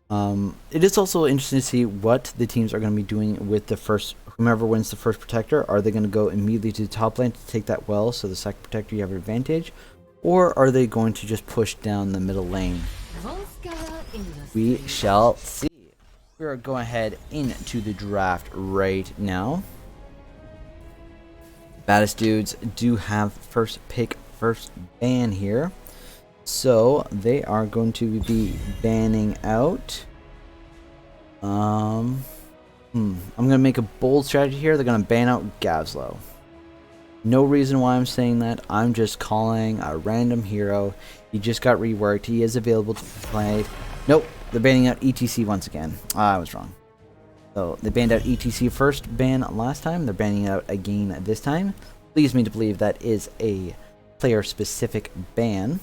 It is also interesting to see what the teams are going to be doing with the first, whomever wins the first protector. Are they going to go immediately to the top lane to take that well, so the second protector you have an advantage? Or are they going to just push down the middle lane? We shall see. We are going ahead into the draft right now. Baddest Dudes do have first pick, first ban here. So they are going to be banning out. I'm going to make a bold strategy here. They're going to ban out Gavslow. No reason why I'm saying that. I'm just calling a random hero. He just got reworked. He is available to be played. Nope. They're banning out ETC once again. I was wrong. So they banned out ETC first ban last time. They're banning out again this time. Leads me to believe that is a player-specific ban.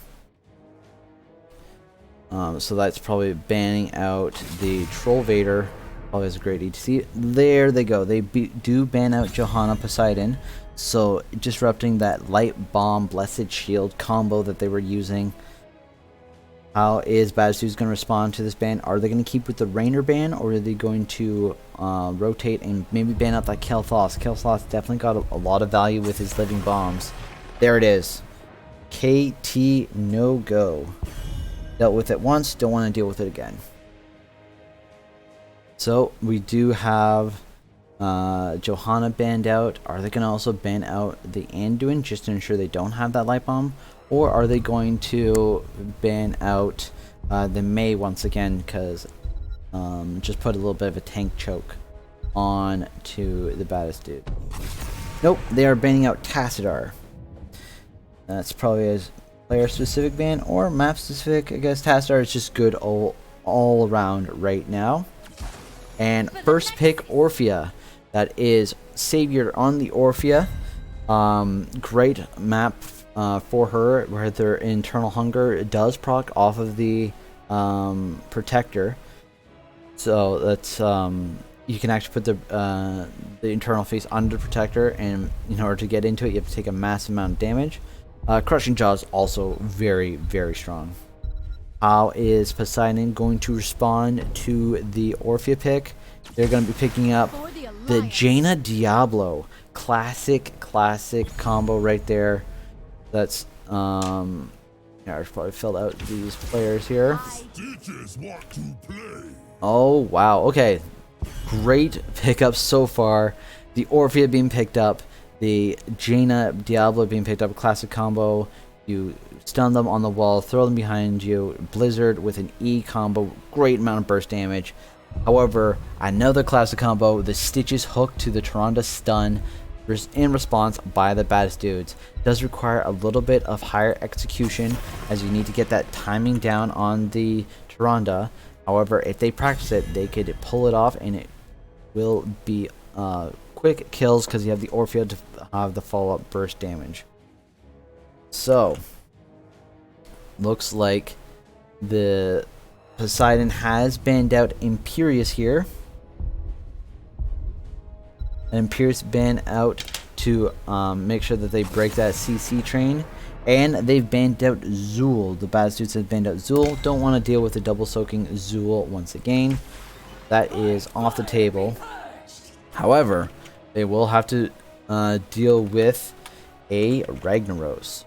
So that's probably banning out the Troll Vader. Probably has a great ETC. There they go. They do ban out Johanna Poseidon. So disrupting that light bomb blessed shield combo that they were using. How is Baddest Dudez going to respond to this ban? Are they going to keep with the Rainer ban, or are they going to rotate and maybe ban out that Kel'Thas? Kel'Thas definitely got a lot of value with his living bombs. There it is. KT no go. Dealt with it once, don't want to deal with it again. So we do have Johanna banned out. Are they going to also ban out the Anduin just to ensure they don't have that light bomb? Or are they going to ban out the Mei once again, because just put a little bit of a tank choke on to the Baddest Dude? Nope, they are banning out Tassadar. That's probably a player specific ban or map specific. I guess Tassadar is just good all around right now. And first pick Orphea. That is Savior on the Orphea. Great map for her, where their internal hunger does proc off of the protector. So that's you can actually put the internal face under the protector, and in order to get into it, you have to take a massive amount of damage. Crushing Jaw is also very, very strong. How is Poseidon going to respond to the Orphea pick? They're going to be picking up the Jaina Diablo. Classic combo right there. That's, yeah, I should probably fill out these players here. Oh, wow. Okay. Great pickup so far. The Orphea being picked up. The Jaina Diablo being picked up. Classic combo. You stun them on the wall, throw them behind you. Blizzard with an E combo. Great amount of burst damage. However, another classic combo. The Stitches hook to the Tyrande stun in response by the Baddest Dudes. Does require a little bit of higher execution, as you need to get that timing down on the Tyrande. However, if they practice it, they could pull it off, and it will be quick kills because you have the Orphea to have the follow-up burst damage. So, looks like the Poseidon has banned out Imperius here. And Imperius banned out to make sure that they break that CC train. And they've banned out Zul. The Baddest Dudez have banned out Zul. Don't want to deal with the double soaking Zul once again. That is off the table. However, they will have to deal with a Ragnaros.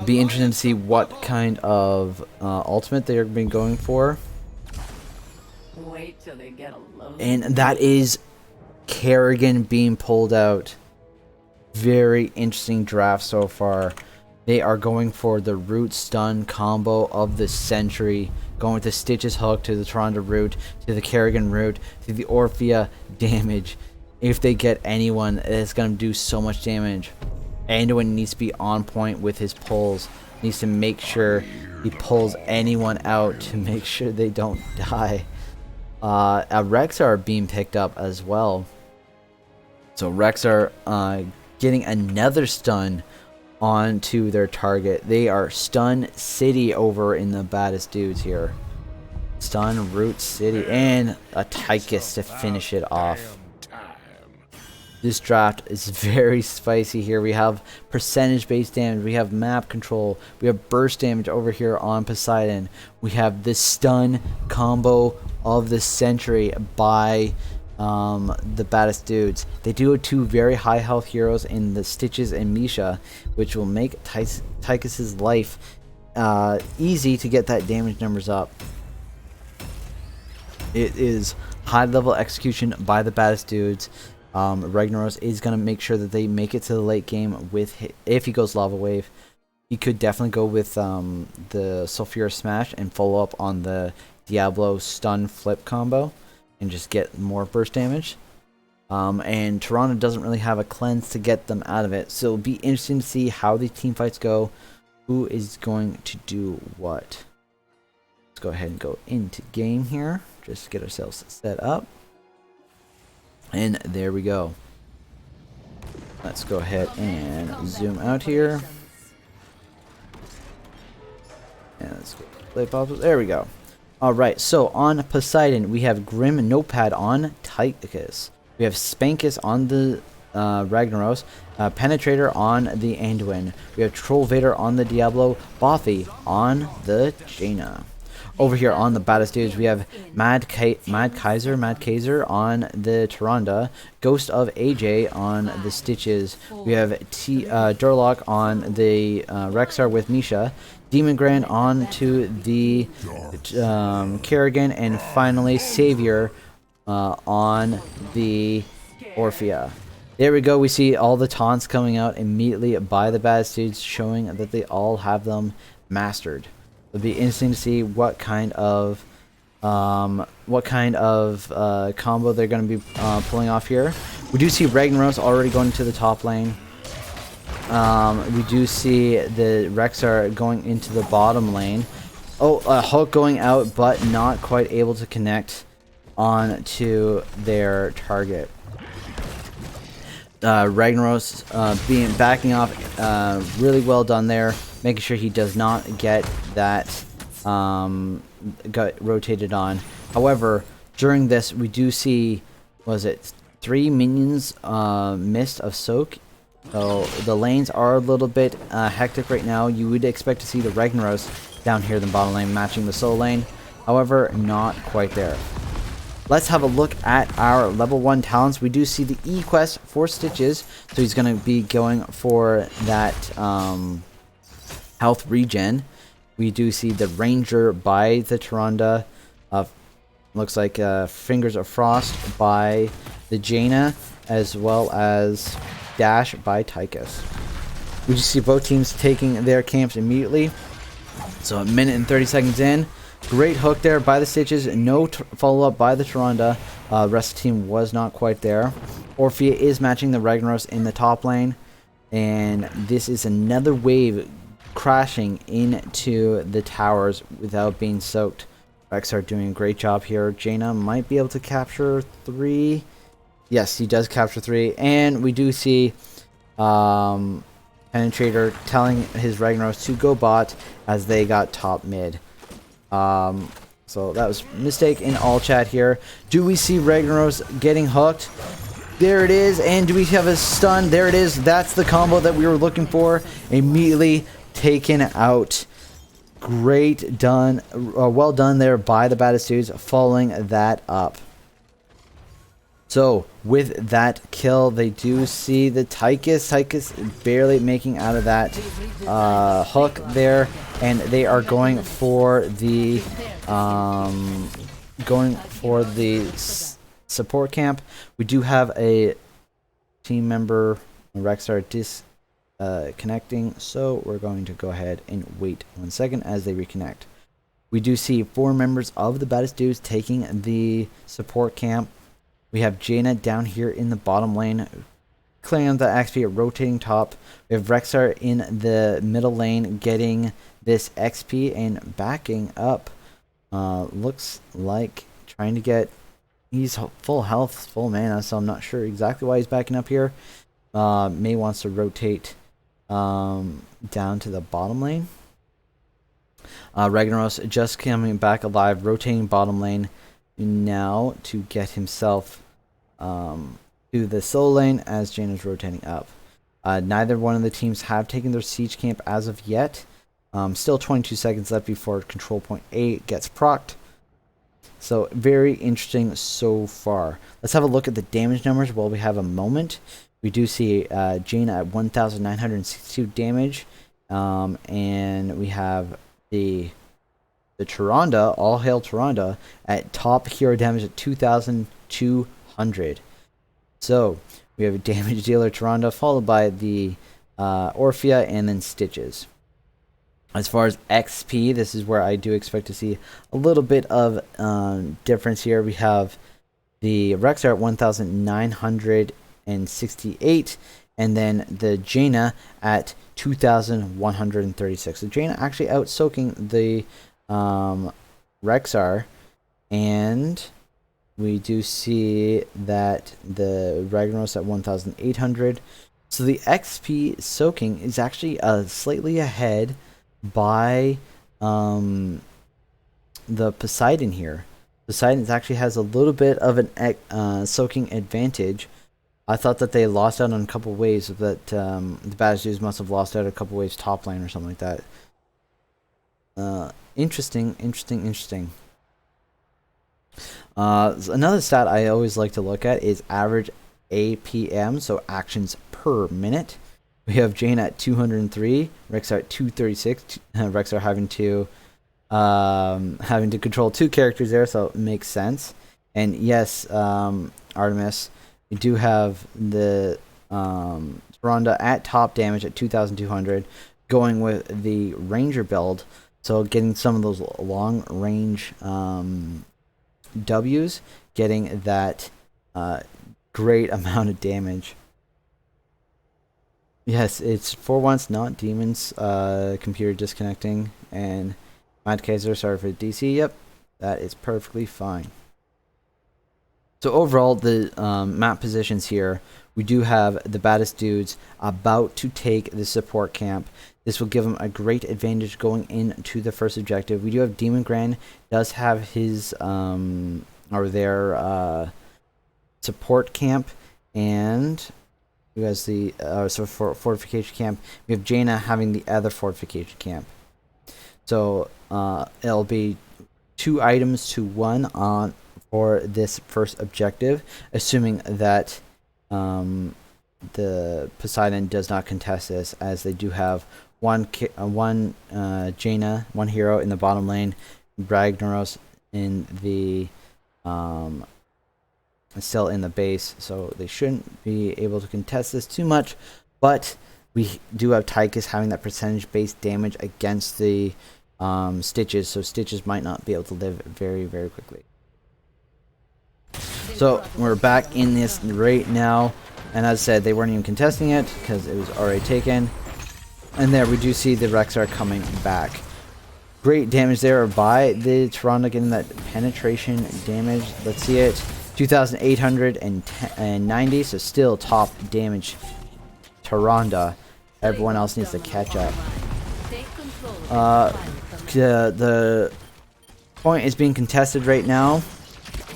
Be interesting to see what kind of ultimate they are being going for. Wait till they get alone. And that is Kerrigan being pulled out. Very interesting draft so far. They are going for the root stun combo of the century, going with the Stitches hook to the Toronto root, to the Kerrigan root, to the Orphea damage. If they get anyone, it's going to do so much damage. Anduin needs to be on point with his pulls. Needs to make sure he pulls anyone out to make sure they don't die. Rexar being picked up as well. So Rexar getting another stun onto their target. They are Stun City over in the Baddest Dudes here. Stun Root City and a Tychus to finish it off. This draft is very spicy here. We have percentage based damage, we have map control, we have burst damage over here on Poseidon. We have this stun combo of the century by the Baddest Dudes. They do have two very high health heroes in the Stitches and Misha, which will make Tychus's life easy to get that damage numbers up. It is high level execution by the Baddest Dudes. Ragnaros is going to make sure that they make it to the late game with if he goes Lava Wave. He could definitely go with the Sulfura Smash and follow up on the Diablo Stun Flip combo and just get more burst damage. And Toronto doesn't really have a cleanse to get them out of it, so it'll be interesting to see how these team fights go. Who is going to do what? Let's go ahead and go into game here. Just get ourselves set up. And there we go. Let's go ahead and zoom out here. And let's go play pops. There we go. Alright, so on Poseidon, we have Grim Notepad on Tychus. We have Spankus on the Ragnaros. Penetrator on the Anduin. We have Troll Vader on the Diablo. Bothy on the Jaina. Over here on the Baddest Dudes, we have Mad Kaiser on the Tyrande, Ghost of AJ on the Stitches. We have Durlock on the Rexar with Misha, Demon Grand on to the Kerrigan, and finally Savior on the Orphea. There we go. We see all the taunts coming out immediately by the Baddest Dudes, showing that they all have them mastered. It'll be interesting to see what kind of combo they're going to be pulling off here. We do see Ragnaros already going to the top lane. We do see the Rexar going into the bottom lane. Oh, Hulk going out, but not quite able to connect onto their target. Ragnaros backing off, really well done there, making sure he does not get that got rotated on. However, during this we do see, was it 3 minions missed of soak, so the lanes are a little bit hectic right now. You would expect to see the Ragnaros down here in the bottom lane matching the solo lane, however not quite there. Let's have a look at our level 1 talents. We do see the E-Quest for Stitches, so he's going to be going for that health regen. We do see the Ranger by the Tyrande. Looks like Fingers of Frost by the Jaina, as well as Dash by Tychus. We just see both teams taking their camps immediately. So a minute and 30 seconds in. Great hook there by the Stitches. No follow-up by the Tyrande. Rest of the team was not quite there. Orphea is matching the Ragnaros in the top lane. And this is another wave crashing into the towers without being soaked. Rexar doing a great job here. Jaina might be able to capture 3. Yes, he does capture 3. And we do see Penetrator telling his Ragnaros to go bot as they got top mid. So that was a mistake in all chat here. Do we see Ragnaros getting hooked? There it is. And do we have a stun? There it is. That's the combo that we were looking for. Immediately taken out. Great done. Well done there by the Baddest Dudes, following that up. So with that kill, they do see the Tychus barely making out of that hook there, and they are going for the support camp. We do have a team member Rexar connecting, so we're going to go ahead and wait 1 second as they reconnect. We do see 4 members of the Baddest Dudez taking the support camp. We have Jaina down here in the bottom lane, clearing up the XP, rotating top. We have Rexar in the middle lane getting this XP and backing up. Looks like trying to get, he's full health, full mana, so I'm not sure exactly why he's backing up here. May wants to rotate down to the bottom lane. Ragnaros just coming back alive, rotating bottom lane now to get himself to the solo lane as Jane is rotating up. Neither one of the teams have taken their siege camp as of yet. Still 22 seconds left before control point 8 gets procced. So very interesting so far. Let's have a look at the damage numbers while we have a moment. We do see Jaina at 1,962 damage, and we have the Tyrande, all hail Tyrande, at top hero damage at 2,200. So we have a damage dealer Tyrande, followed by the Orphea, and then Stitches. As far as XP, this is where I do expect to see a little bit of difference here. We have the Rexar at 1,968, and then the Jaina at 2,136. So Jaina actually out soaking the Rexar, and we do see that the Ragnaros at 1,800. So the XP soaking is actually slightly ahead by the Poseidon here. Poseidon actually has a little bit of an soaking advantage. I thought that they lost out on a couple waves, that the Baddest Dudez must have lost out a couple waves top lane or something like that. Interesting. Another stat I always like to look at is average APM, so actions per minute. We have Jane at 203, Rexar at 236. Rexar having to control 2 characters there, so it makes sense. And yes, Artemis, we do have the Tyrande at top damage at 2,200, going with the Ranger build, so getting some of those long range W's, getting that great amount of damage. Yes, it's for once not demons computer disconnecting, and Mad Kaiser, sorry for the DC. Yep, that is perfectly fine. So overall, the map positions here, we do have the Baddest Dudez about to take the support camp. This will give them a great advantage going into the first objective. We do have Demon Grand does have his or their support camp, and who has the fortification camp. We have Jaina having the other fortification camp. So it'll be 2 items to 1 on for this first objective, assuming that the Poseidon does not contest this, as they do have one Jaina, 1 hero in the bottom lane, Ragnaros in the still in the base, so they shouldn't be able to contest this too much. But we do have Tychus having that percentage-based damage against the Stitches, so Stitches might not be able to live very, very quickly. So we're back in this right now, and as I said, they weren't even contesting it because it was already taken. And there we do see the Rexar coming back. Great damage there by the Tyrande, getting that penetration damage. Let's see it. 2,890, so still top damage Tyrande. Everyone else needs to catch up. The point is being contested right now.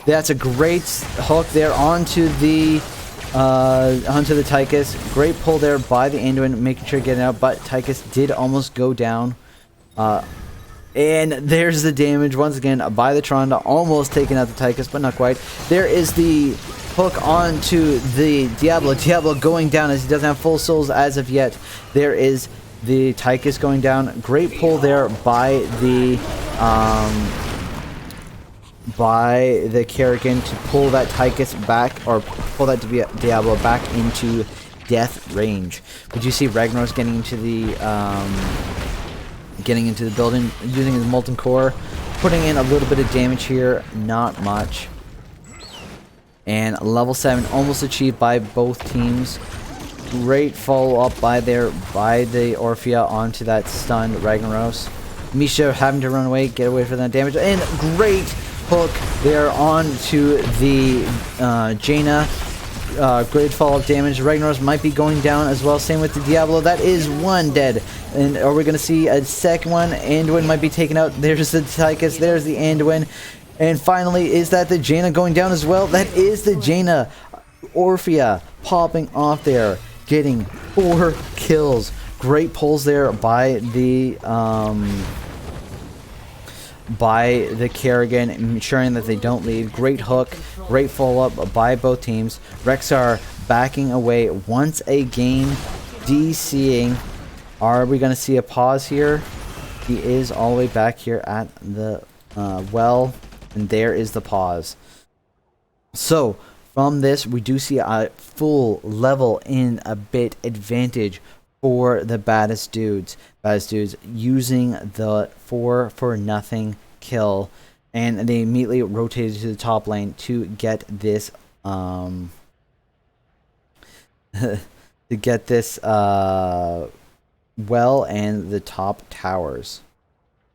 That's a great hook there onto the Tychus. Great pull there by the Anduin, making sure to get it out, but Tychus did almost go down. And there's the damage once again by the Tyrande, almost taking out the Tychus, but not quite. There is the hook onto the Diablo. Diablo going down as he doesn't have full souls as of yet. There is the Tychus going down. Great pull there by the Kerrigan to pull that Tychus back, or pull that Diablo back into death range. We do see Ragnaros getting into the building using his molten core, putting in a little bit of damage here, not much. And level 7 almost achieved by both teams. Great follow up by the Orphea onto that stunned Ragnaros. Misha having to run away, get away from that damage, and great hook there onto the Jaina. Great follow-up damage. Ragnaros might be going down as well. Same with the Diablo. That is one dead. And are we going to see a second one? Anduin might be taken out. There's the Tychus. There's the Anduin. And finally, is that the Jaina going down as well? That is the Jaina. Orphea popping off there, getting 4 kills. Great pulls there by the Kerrigan, ensuring that they don't leave. Great hook, great follow-up by both teams. Rexar backing away once again, DCing. Are we going to see a pause here? He is all the way back here at the well, and there is the pause. So, from this, we do see a full level in a bit advantage for the Baddest Dudes. Baddest Dudes using the 4-for-nothing kill, and they immediately rotated to the top lane to get this well and the top towers.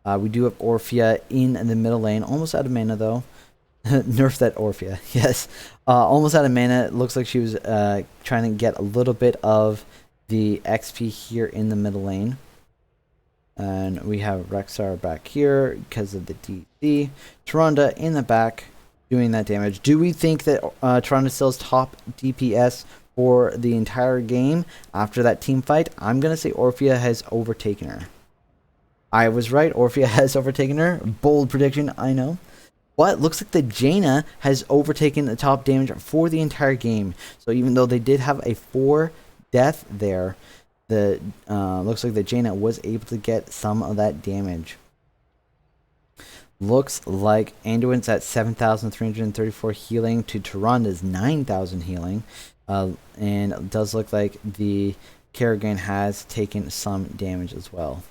We do have Orphea in the middle lane, almost out of mana though. Nerf that Orphea, yes. Almost out of mana. It looks like she was trying to get a little bit of the XP here in the middle lane. And we have Rexar back here because of the DC. Tyrande in the back doing that damage. Do we think that Tyrande still is top DPS for the entire game after that team fight? I'm going to say Orphea has overtaken her. I was right. Orphea has overtaken her. Bold prediction, I know. But looks like the Jaina has overtaken the top damage for the entire game. So even though they did have a 4 death there, the looks like the Jaina was able to get some of that damage. Looks like Anduin's at 7,334 healing to Tyrande's 9,000 healing. And it does look like the Kerrigan has taken some damage as well.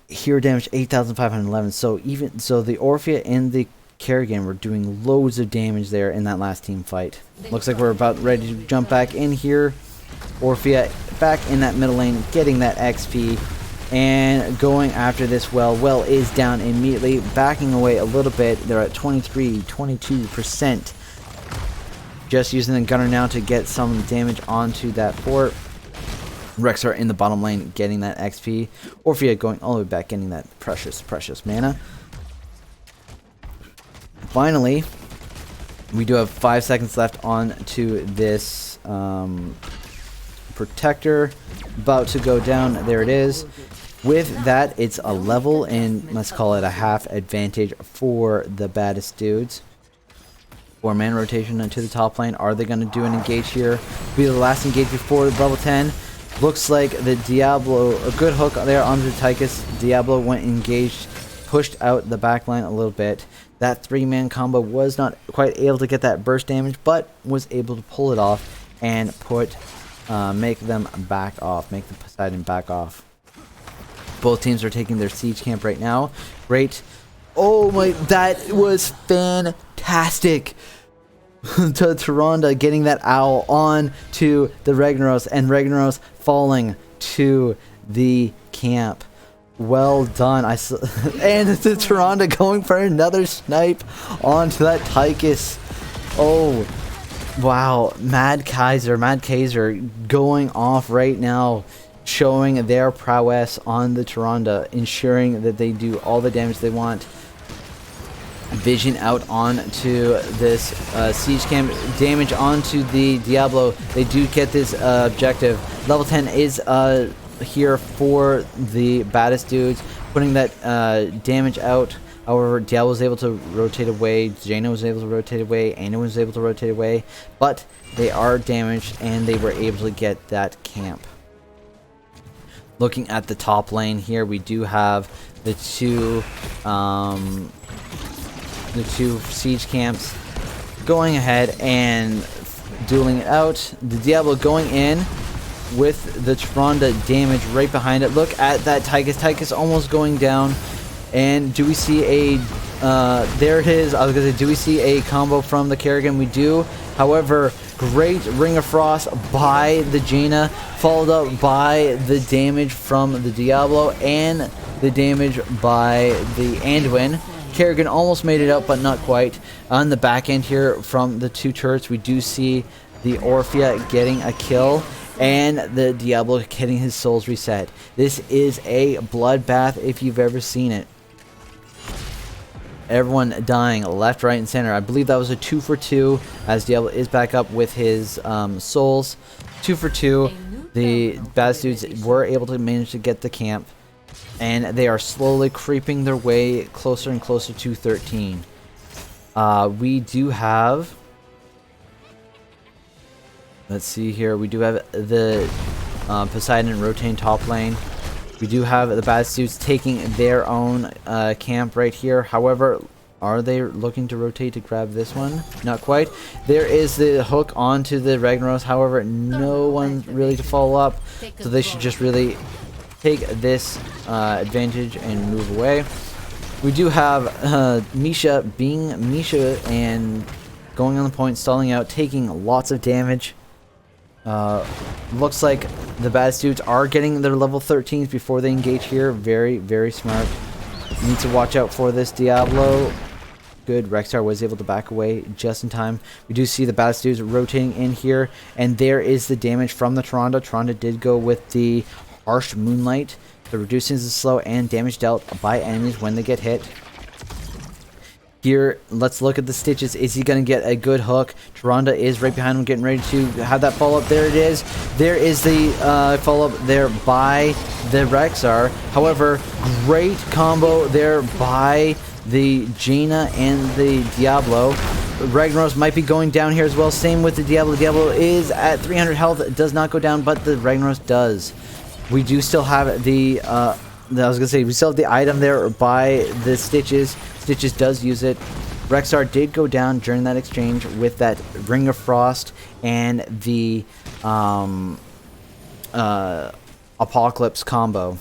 Hero damage 8,511. So the Orphea and the Kerrigan were doing loads of damage there in that last team fight. Looks like we're about ready to jump back in here. Orphea back in that middle lane, getting that XP and going after this well. Well is down immediately, backing away a little bit. They're at 22%. Just using the gunner now to get some damage onto that fort. Rexar in the bottom lane getting that XP. Orphea going all the way back, getting that precious mana. Finally, we do have 5 seconds left on to this protector. About to go down. There it is. With that, it's a level and let's call it a half advantage for the Baddest Dudes. 4-man rotation into the top lane. Are they going to do an engage here? Be the last engage before level 10. Looks like the Diablo, a good hook there onto the Tychus. Diablo went engaged, pushed out the backline a little bit. That 3-man combo was not quite able to get that burst damage, but was able to pull it off and make them back off, make the Poseidon back off. Both teams are taking their siege camp right now. Great. Oh my, that was fantastic. To Tyrande getting that owl on to the Ragnaros, and Ragnaros falling to the camp. Well done. And the Tyrande going for another snipe onto that Tychus. Oh, wow. Mad Kaiser going off right now, showing their prowess on the Tyrande, ensuring that they do all the damage they want. Vision out onto this siege camp, damage onto the Diablo. They do get this objective. Level 10 is here for the Baddest Dudes, putting that damage out. However, Diablo was able to rotate away, Jaina was able to rotate away, Anna was able to rotate away, but they are damaged and they were able to get that camp. Looking at the top lane here, we do have the two siege camps going ahead, and dueling it out. The Diablo going in with the Tronda damage right behind it. Look at that Tychus. Tychus almost going down. And do we see a... there it is. I was going to say, do we see a combo from the Kerrigan? We do. However, great Ring of Frost by the Jaina, followed up by the damage from the Diablo and the damage by the Anduin. Kerrigan almost made it out, but not quite. On the back end here from the two turrets, we do see the Orphea getting a kill and the Diablo getting his souls reset. This is a bloodbath if you've ever seen it. Everyone dying left, right, and center. I believe that was a 2 for 2 as Diablo is back up with his souls. 2 for 2. The Baddest Dudes were able to manage to get the camp, and they are slowly creeping their way closer and closer to 13. We do have... Let's see here. We do have the Poseidon rotating top lane. We do have the Baddest Dudes taking their own camp right here. However, are they looking to rotate to grab this one? Not quite. There is the hook onto the Ragnaros. However, no one really to follow up. So they should just really take this advantage and move away. We do have Misha being Misha and going on the point, stalling out, taking lots of damage. Looks like the Baddest Dudes are getting their level 13s before they engage here. Very, very smart. Need to watch out for this Diablo. Good. Rexar was able to back away just in time. We do see the Baddest Dudes rotating in here, and there is the damage from the Tronda. Tronda did go with the Harsh Moonlight, so reducing the slow and damage dealt by enemies when they get hit. Here, let's look at the Stitches. Is he going to get a good hook? Tronda is right behind him, getting ready to have that follow-up. There it is. There is the follow-up there by the Rexar. However, great combo there by the Jaina and the Diablo. Ragnaros might be going down here as well. Same with the Diablo. Diablo is at 300 health. It does not go down, but the Ragnaros does. We do still have the... I was gonna say we still have the item there by the Stitches. Stitches does use it. Rexar did go down during that exchange with that Ring of Frost and the Apocalypse combo.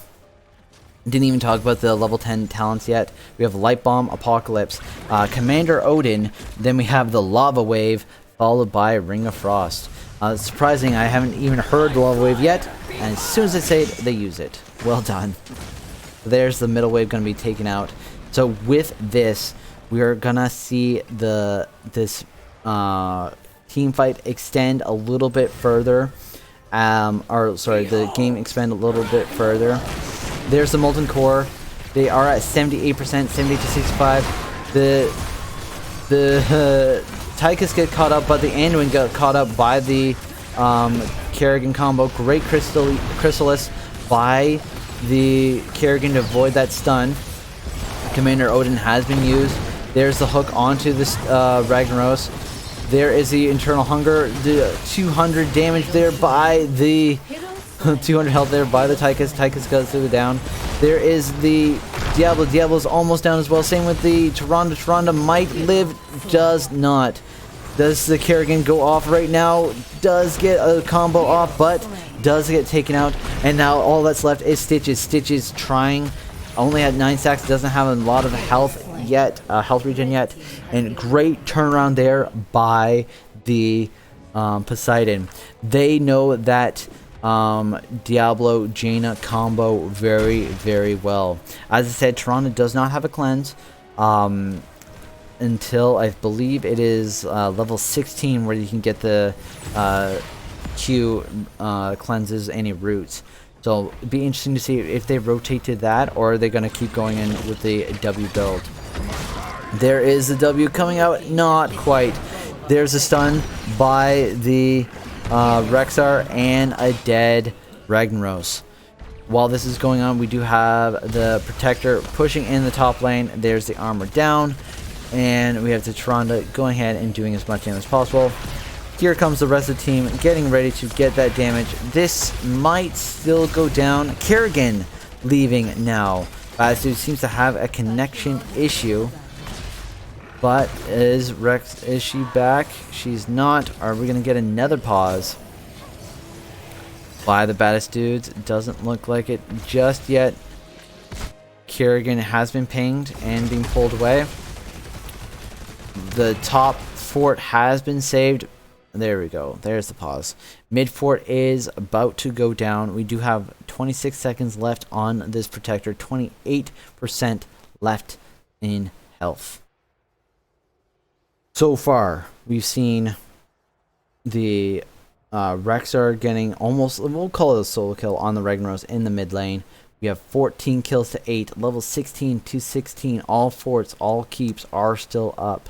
Didn't even talk about the level 10 talents yet. We have Light Bomb, Apocalypse, Commander Odin. Then we have the Lava Wave, followed by Ring of Frost. Surprising, I haven't even heard the Lava Wave yet. And as soon as I say it, they use it. Well done. There's the middle wave going to be taken out. So with this, we are going to see this team fight extend a little bit further. The game expand a little bit further. There's the Molten Core. They are at 78%, 78 to 65. The Tychus get caught up, but the Anduin got caught up by the Kerrigan combo. Great Chrysalis by the Kerrigan to avoid that stun. Commander Odin has been used. There's the hook onto this Ragnaros. There is the Internal Hunger. The 200 damage there by the 200 health there by the Tychus. Tychus goes through down. There is the Diablo. Diablo's almost down as well. Same with the Tronda. Tronda might live. Does not. Does the Kerrigan go off right now? Does get a combo off, but does get taken out. And now all that's left is Stitches. Stitches trying. Only at 9 stacks. Doesn't have a lot of health yet. Health regen yet. And great turnaround there by the Poseidon. They know that Diablo Jaina combo very, very well. As I said, Tronda does not have a cleanse. Until I believe it is level 16 where you can get the Q cleanses any roots. So it'd be interesting to see if they rotate to that, or are they going to keep going in with the W build. There is the W coming out, not quite. There's a stun by the Rexar and a dead Ragnaros. While this is going on, we do have the Protector pushing in the top lane. There's the armor down. And we have the Tronda going ahead and doing as much damage as possible. Here comes the rest of the team getting ready to get that damage. This might still go down. Kerrigan leaving now. Baddest Dude seems to have a connection issue. But is she back? She's not. Are we gonna get another pause by the Baddest Dudes? Doesn't look like it just yet. Kerrigan has been pinged and being pulled away. The top fort has been saved. There we go. There's the pause. Mid fort is about to go down. We do have 26 seconds left on this protector. 28% left in health. So far, we've seen the Rexar getting almost, we'll call it a solo kill on the Ragnaros in the mid lane. We have 14 kills to 8, level 16 to 16. All forts, all keeps are still up.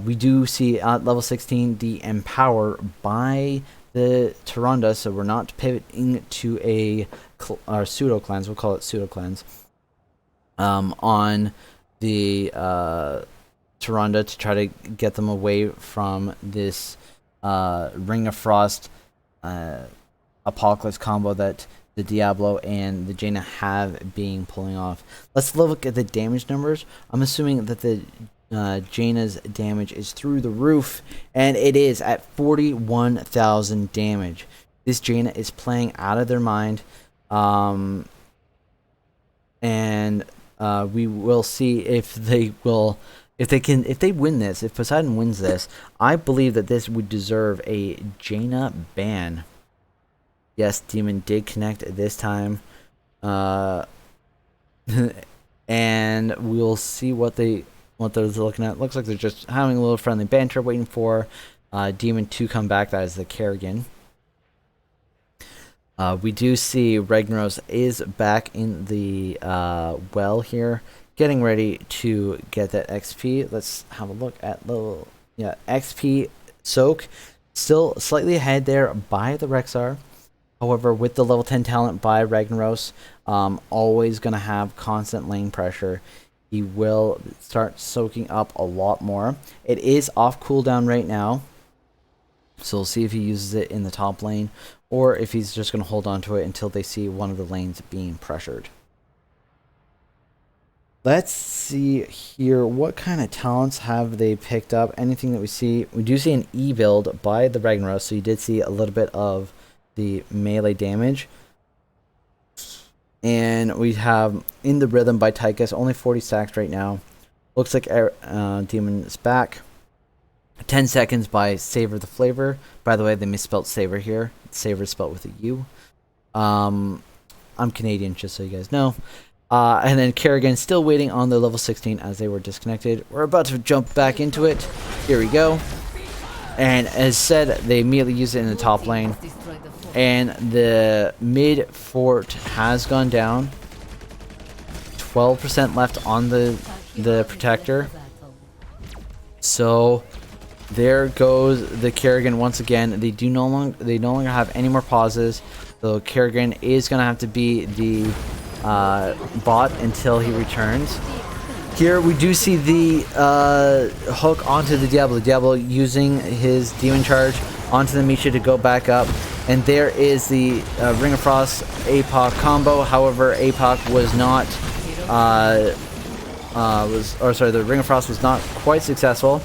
We do see at level 16 the Empower by the Tyrande, so we're not pivoting to a pseudo cleanse. We'll call it pseudo cleanse on the Tyrande to try to get them away from this Ring of Frost Apocalypse combo that the Diablo and the Jaina have been pulling off. Let's look at the damage numbers. I'm assuming that the Jaina's damage is through the roof, and it is at 41,000 damage. This Jaina is playing out of their mind, and we will see if they will, if they win this, if Poseidon wins this. I believe that this would deserve a Jaina ban. Yes, Demon did connect this time, and we'll see what they're looking at. Looks like they're just having a little friendly banter, waiting for Demon to come back. That is the Kerrigan. We do see Ragnaros is back in the well here, getting ready to get that XP. Let's have a look at level, XP soak. Still slightly ahead there by the Rexar. However, with the level 10 talent by Ragnaros, always going to have constant lane pressure. He will start soaking up a lot more. It is off cooldown right now, so we'll see if he uses it in the top lane, or if he's just going to hold on to it until they see one of the lanes being pressured. Let's see here, what kind of talents have they picked up? Anything that we see? We do see an E build by the Ragnaros, so you did see a little bit of the melee damage. And we have In the Rhythm by Tychus, only 40 stacks right now. Looks like Demon is back. 10 seconds by Savor the Flavor. By the way, they misspelled Savor here. Savor is spelled with a U. I'm Canadian, just so you guys know. And then Kerrigan still waiting on the level 16 as they were disconnected. We're about to jump back into it. Here we go. And as said, they immediately use it in the top lane. And the mid fort has gone down. 12% left on the protector. So there goes the Kerrigan once again. They no longer have any more pauses. So Kerrigan is gonna have to be the bot until he returns. Here we do see the hook onto the Diablo. Diablo using his demon charge onto the Misha to go back up. And there is the Ring of Frost APOC combo. However, APOC was not the Ring of Frost was not quite successful.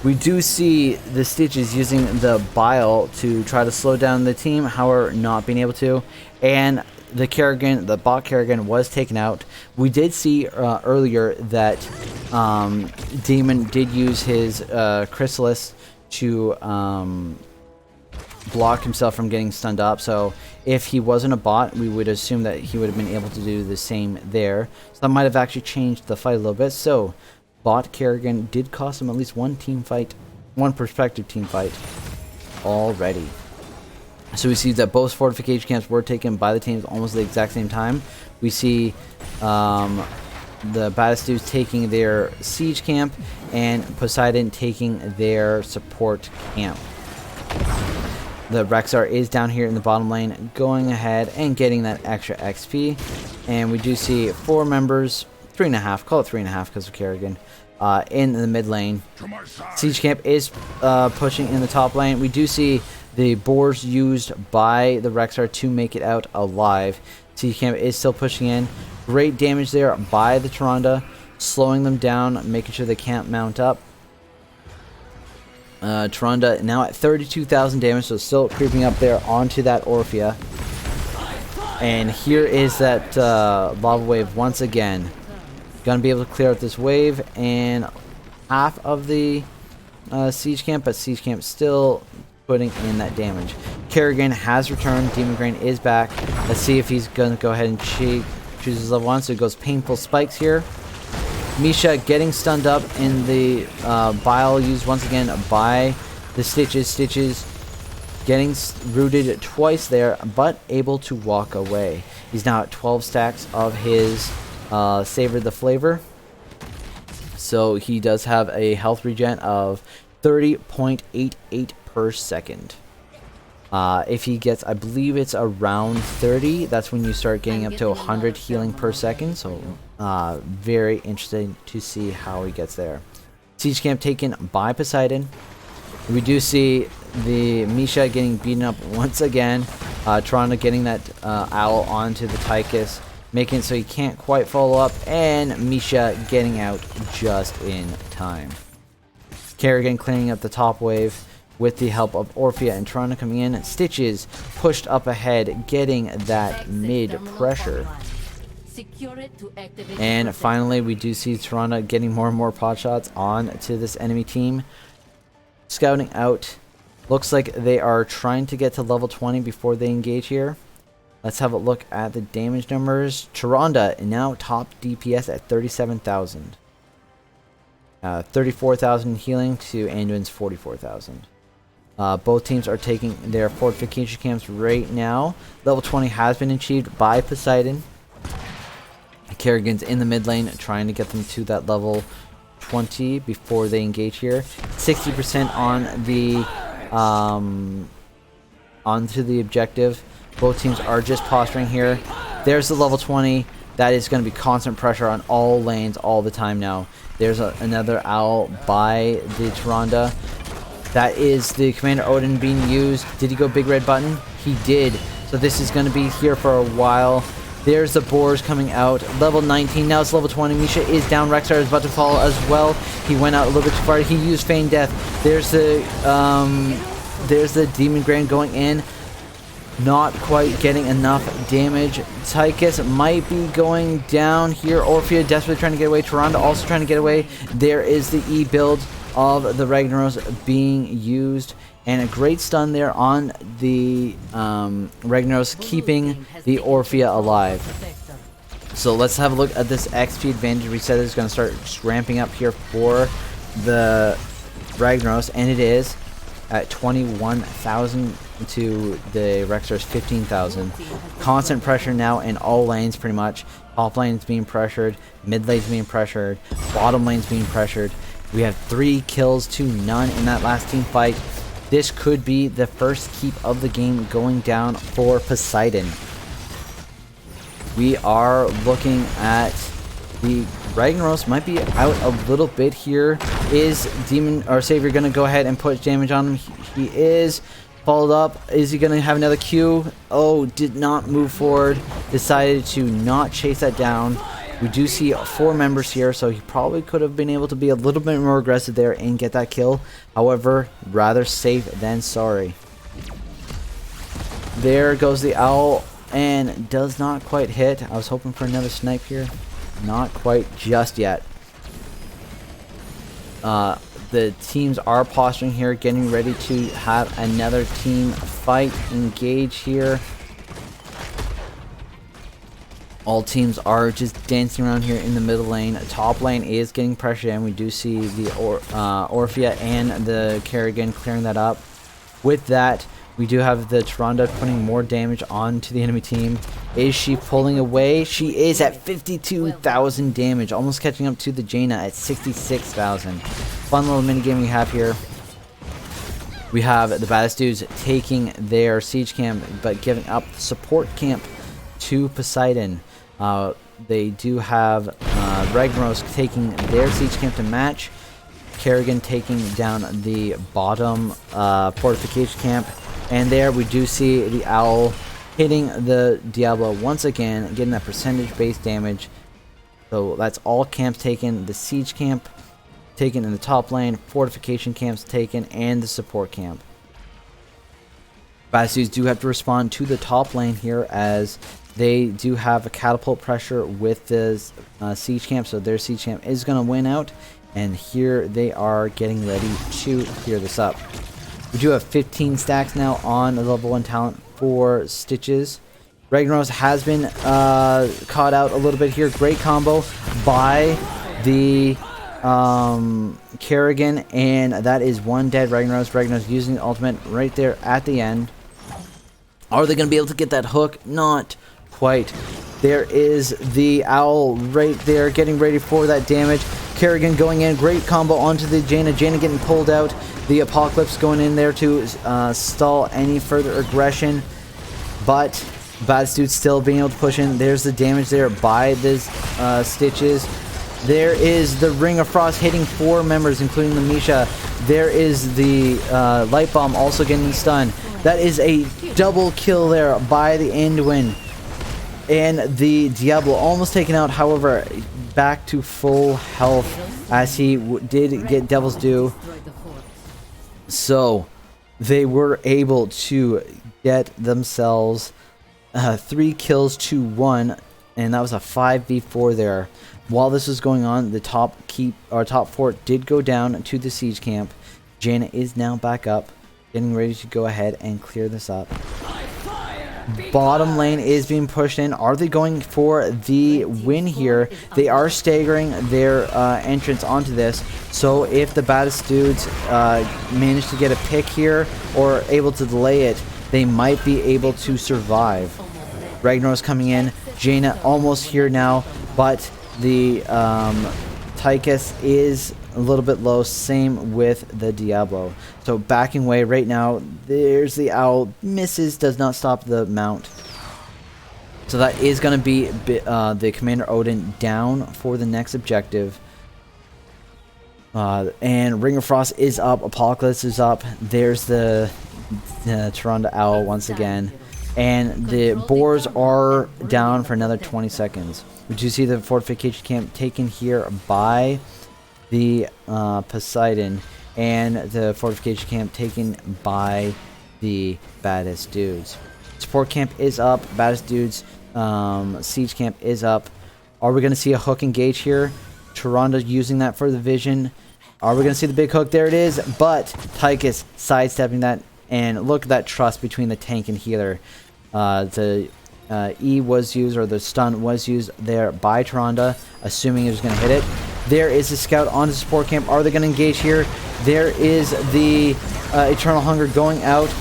We do see the Stitches using the Bile to try to slow down the team, however, not being able to. And the Kerrigan, the bot Kerrigan, was taken out. We did see earlier that Demon did use his Chrysalis to block himself from getting stunned up. So if he wasn't a bot, we would assume that he would have been able to do the same there. So that might have actually changed the fight a little bit. So bot Kerrigan did cost him at least one prospective team fight already. So we see that both fortification camps were taken by the teams almost at the exact same time. We see the Baddest Dudez taking their siege camp and Poseidon taking their support camp. The Rexar is down here in the bottom lane, going ahead and getting that extra XP. And we do see 4 members, 3.5, call it 3.5 because of Kerrigan, in the mid lane. Siege camp is pushing in the top lane. We do see the boars used by the Rexar to make it out alive. Siege camp is still pushing in. Great damage there by the Tyrande. slowing them down, making sure they can't mount up. Tyrande now at 32,000 damage, so still creeping up there onto that Orphea. And here is that lava wave once again. Gonna be able to clear out this wave and half of the siege camp, but siege camp still putting in that damage. Kerrigan has returned. Demon Grain is back. Let's see if he's gonna go ahead and chooses level 1. So he goes Painful Spikes here. Misha getting stunned up in the bile used once again by the Stitches. Stitches getting rooted twice there, but able to walk away. He's now at 12 stacks of his Savor the Flavor. So he does have a health regen of 30.88 per second. If he gets, I believe it's around 30, that's when you start getting up to 100 healing per second. So very interesting to see how he gets there. Siege camp taken by Poseidon. We do see the Misha getting beaten up once again. Tyrande getting that owl onto the Tychus, making it so he can't quite follow up, and Misha getting out just in time. Kerrigan clearing up the top wave with the help of Orphea and Tyrande coming in. Stitches pushed up ahead, getting that mid pressure. And finally, we do see Tyrande getting more and more pot shots on to this enemy team. Scouting out. Looks like they are trying to get to level 20 before they engage here. Let's have a look at the damage numbers. Tyrande now top DPS at 37,000. 34,000 healing to Anduin's 44,000. Both teams are taking their fortification camps right now. Level 20 has been achieved by Poseidon. Kerrigan's in the mid lane trying to get them to that level 20 before they engage here. 60% on the onto the objective. Both teams are just posturing here. There's the level 20. That is going to be constant pressure on all lanes all the time now. There's another owl by the Tyrande. That is the Commander Odin being used. Did he go big red button? He did. So this is going to be here for a while. There's the boars coming out. Level 19. Now it's level 20. Misha is down. Rexar is about to fall as well. He went out a little bit too far. He used Feign Death. There's the Demon Grain going in. Not quite getting enough damage. Tychus might be going down here. Orphea desperately trying to get away. Tyrande also trying to get away. There is the E build of the Ragnaros being used. And a great stun there on the Ragnaros, keeping the Orphea alive. So let's have a look at this XP advantage reset. Is going to start ramping up here for the Ragnaros. And it is at 21,000 to the Rexar's 15,000. Constant pressure now in all lanes pretty much. Top lane's being pressured, mid lane's being pressured, bottom lane's being pressured. We have 3 kills to none in that last team fight. This could be the first keep of the game going down for Poseidon. We are looking at the Ragnaros might be out a little bit here. Is Demon or Savior going to go ahead and put damage on him? He is. Followed up. Is he going to have another Q? Oh, did not move forward. Decided to not chase that down. We do see 4 members here, so he probably could have been able to be a little bit more aggressive there and get that kill. However, rather safe than sorry. There goes the owl and does not quite hit. I was hoping for another snipe here. Not quite just yet. The teams are posturing here, getting ready to have another team fight, engage here. All teams are just dancing around here in the middle lane. Top lane is getting pressure, and we do see the Orphea and the Kerrigan clearing that up. With that, we do have the Tyrande putting more damage onto the enemy team. Is she pulling away? She is at 52,000 damage, almost catching up to the Jaina at 66,000. Fun little minigame we have here. We have the Baddest Dudez taking their siege camp, but giving up the support camp to Poseidon. They do have Ragnaros taking their siege camp to match. Kerrigan taking down the bottom fortification camp. And there we do see the owl hitting the Diablo once again, getting that percentage-based damage. So that's all camps taken. The siege camp taken in the top lane, fortification camps taken, and the support camp. Baddest Dudes do have to respond to the top lane here, as they do have a catapult pressure with the siege camp, so their siege camp is going to win out. And here they are getting ready to clear this up. We do have 15 stacks now on the level 1 talent for Stitches. Ragnaros has been caught out a little bit here. Great combo by the Kerrigan, and that is one dead Ragnaros. Ragnaros using the ultimate right there at the end. Are they going to be able to get that hook? Not quite. There is the owl right there getting ready for that damage. Kerrigan going in, great combo onto the Jaina. Jaina getting pulled out. The Apocalypse going in there to stall any further aggression. But Baddest Dude still being able to push in. There's the damage there by the Stitches. There is the Ring of Frost hitting 4 members, including the Misha. There is the Light Bomb also getting stunned. That is a double kill there by the Anduin. And the Diablo almost taken out, however, back to full health as he did get Devil's Due. So they were able to get themselves 3 kills to 1, and that was a 5v4 there. While this was going on, the top fort did go down to the siege camp. Jaina is now back up, getting ready to go ahead and clear this up. Bottom lane is being pushed in. Are they going for the win here? They are staggering their entrance onto this. So if the Baddest Dudes manage to get a pick here or able to delay it, they might be able to survive. Ragnar's coming in. Jaina almost here now, but the Tychus is a little bit low. Same with the Diablo. So backing away right now. There's the owl. Misses. Does not stop the mount. So that is going to be the Commander Odin down for the next objective. And Ring of Frost is up. Apocalypse is up. There's the Tyrande Owl once again. And the boars are down for another 20 seconds. We do see the fortification camp taken here by the Poseidon, and the fortification camp taken by the Baddest Dudes. Support camp is up. Baddest Dudes siege camp is up. Are we going to see a hook engage here? Tyrande using that for the vision. Are we going to see the big hook? There it is. But Tychus sidestepping that, and look at that trust between the tank and healer. The E was used, or the stun was used there by Tyrande, assuming it was going to hit it. There is a scout on the support camp. Are they going to engage here? There is the Eternal Hunger going out.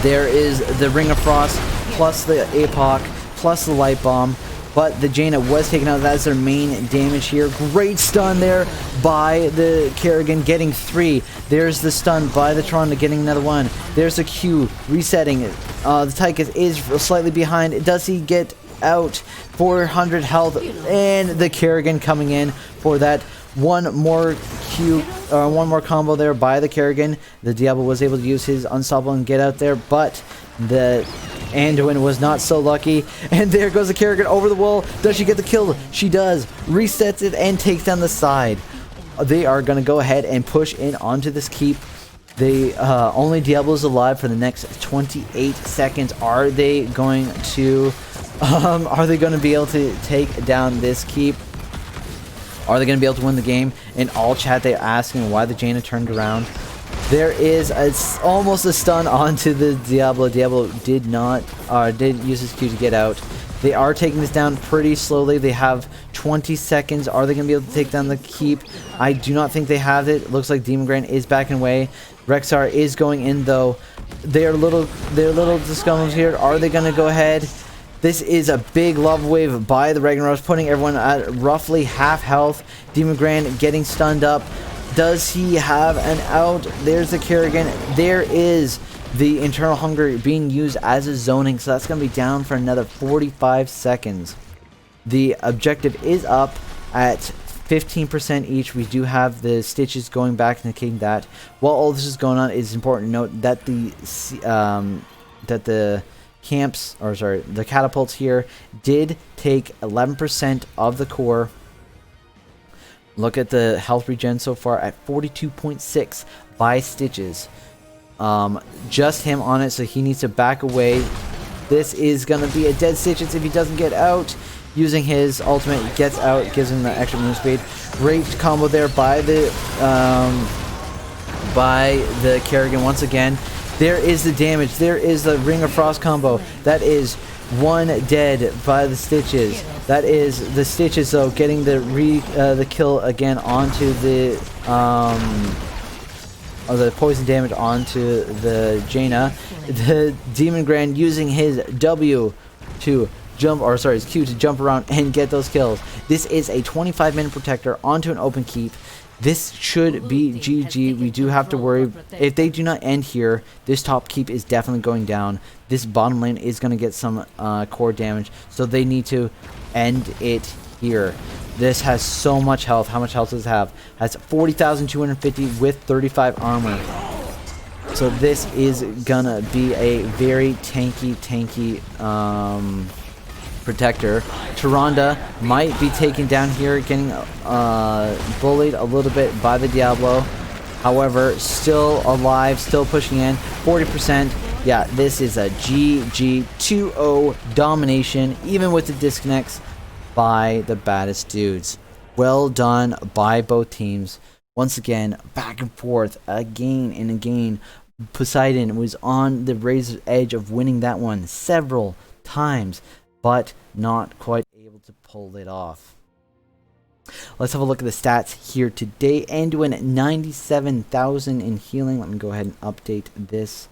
There is the Ring of Frost, plus the Apoc, plus the Light Bomb. But the Jaina was taken out. That's their main damage here. Great stun there by the Kerrigan, getting 3. There's the stun by the Tyrande, getting another 1. There's the Q resetting. The Tychus is slightly behind. Does he get out? 400 health, and the Kerrigan coming in for that one more combo there by the Kerrigan. The Diablo was able to use his Unstoppable and get out there, but the Anduin was not so lucky. And there goes the Kerrigan over the wall. Does she get the kill? She does. Resets it and takes down the side. They are going to go ahead and push in onto this keep. The only Diablo is alive for the next 28 seconds. Are they going to be able to take down this keep? Are they going to be able to win the game? In all chat, they're asking why the Jaina turned around. There is almost a stun onto the Diablo. Diablo did use his Q to get out. They are taking this down pretty slowly. They have 20 seconds. Are they going to be able to take down the keep? I do not think they have it. Looks like Demon Grand is backing away. Rexar is going in though. They're little discounts here. Are they going to go ahead? This is a big love wave by the Ragnaros, putting everyone at roughly half health. Demon Grand getting stunned up. Does he have an out? There's the Kerrigan. There is the Internal Hunger being used as a zoning, so that's going to be down for another 45 seconds. The objective is up at 15% each. We do have the Stitches going back and indicating that. While all this is going on, it's important to note that the camps, or sorry, the catapults here did take 11% of the core. Look at the health regen so far at 42.6 by Stitches. Just him on it, so he needs to back away. This is going to be a dead Stitches if he doesn't get out. Using his ultimate, he gets out, gives him the extra move speed. Great combo there by the Kerrigan once again. There is the damage. There is the Ring of Frost combo. That is one dead by the Stitches. That is the Stitches though getting the kill again onto the the poison damage onto the Jaina. The Demon Grand using his W to jump, or sorry, his Q to jump around and get those kills. This is a 25-minute protector onto an open keep. This should be GG. We do have to worry. If they do not end here, this top keep is definitely going down. This bottom lane is going to get some core damage, so they need to end it here. This has so much health. How much health does it have? Has 40,250 with 35 armor. So this is gonna be a very tanky protector. Tyrande might be taken down here, getting bullied a little bit by the Diablo. However, still alive, still pushing in. 40%. Yeah, this is a GG 2-0 domination, even with the disconnects by the Baddest Dudes. Well done by both teams. Once again, back and forth, again and again. P0s3idon was on the razor's edge of winning that one several times, but not quite able to pull it off. Let's have a look at the stats here today. Anduin 97,000 in healing. Let me go ahead and update this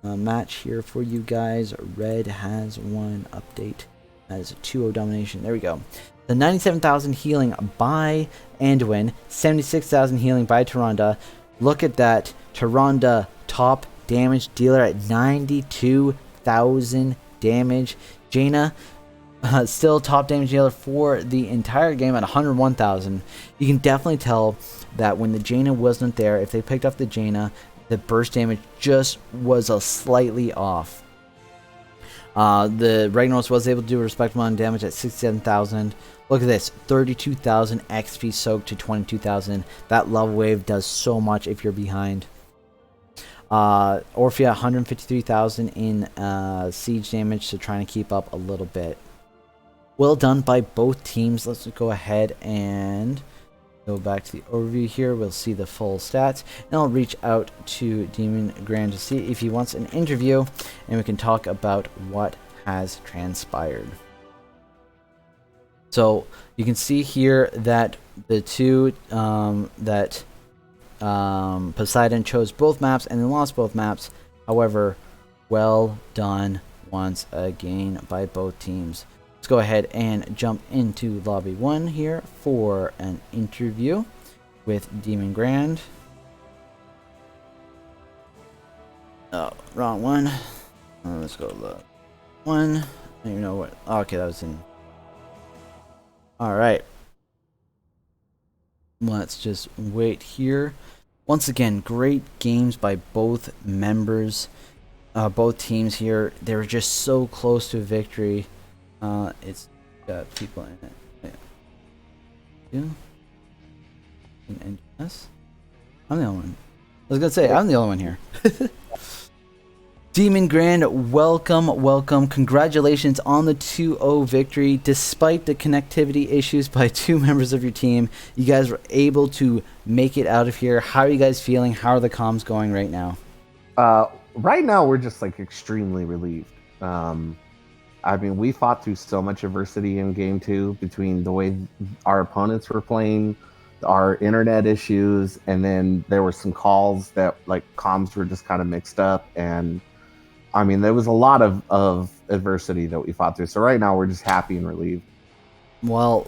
match here for you guys. Red has one update. That is a 2-0 domination. There we go. The 97,000 healing by Anduin, 76,000 healing by Tyrande. Look at that. Tyrande, top damage dealer at 92,000 damage. Jaina, still top damage dealer for the entire game at 101,000. You can definitely tell that when the Jaina wasn't there, if they picked up the Jaina, the burst damage just was a slightly off. The Ragnaros was able to do a respectable amount of damage at 67,000. Look at this, 32,000 XP soaked to 22,000. That level wave does so much if you're behind. Orphea 153,000 in siege damage, so trying to keep up a little bit. Well done by both teams. Let's go ahead and go back to the overview here. We'll see the full stats, and I'll reach out to Demon Grand to see if he wants an interview, and we can talk about what has transpired. So you can see here that the two P0s3idon chose both maps and then lost both maps. However, well done once again by both teams. Let's go ahead and jump into lobby 1 here for an interview with Demon Grand. Oh, wrong one. Let's go to the one. I don't even know what. Oh, okay, that was in. All right. Let's just wait here. Once again, great games by both members, both teams here. They were just so close to a victory. It's got people in it. Yeah. And yes, I'm the only one. I was gonna say I'm the only one here. Demon Grand, welcome. Congratulations on the 2-0 victory. Despite the connectivity issues by two members of your team, you guys were able to make it out of here. How are you guys feeling? How are the comms going right now? Right now, we're just like extremely relieved. I mean, we fought through so much adversity in Game 2 between the way our opponents were playing, our internet issues, and then there were some calls that like comms were just kind of mixed up, and I mean, there was a lot of adversity that we fought through. So right now, we're just happy and relieved. Well,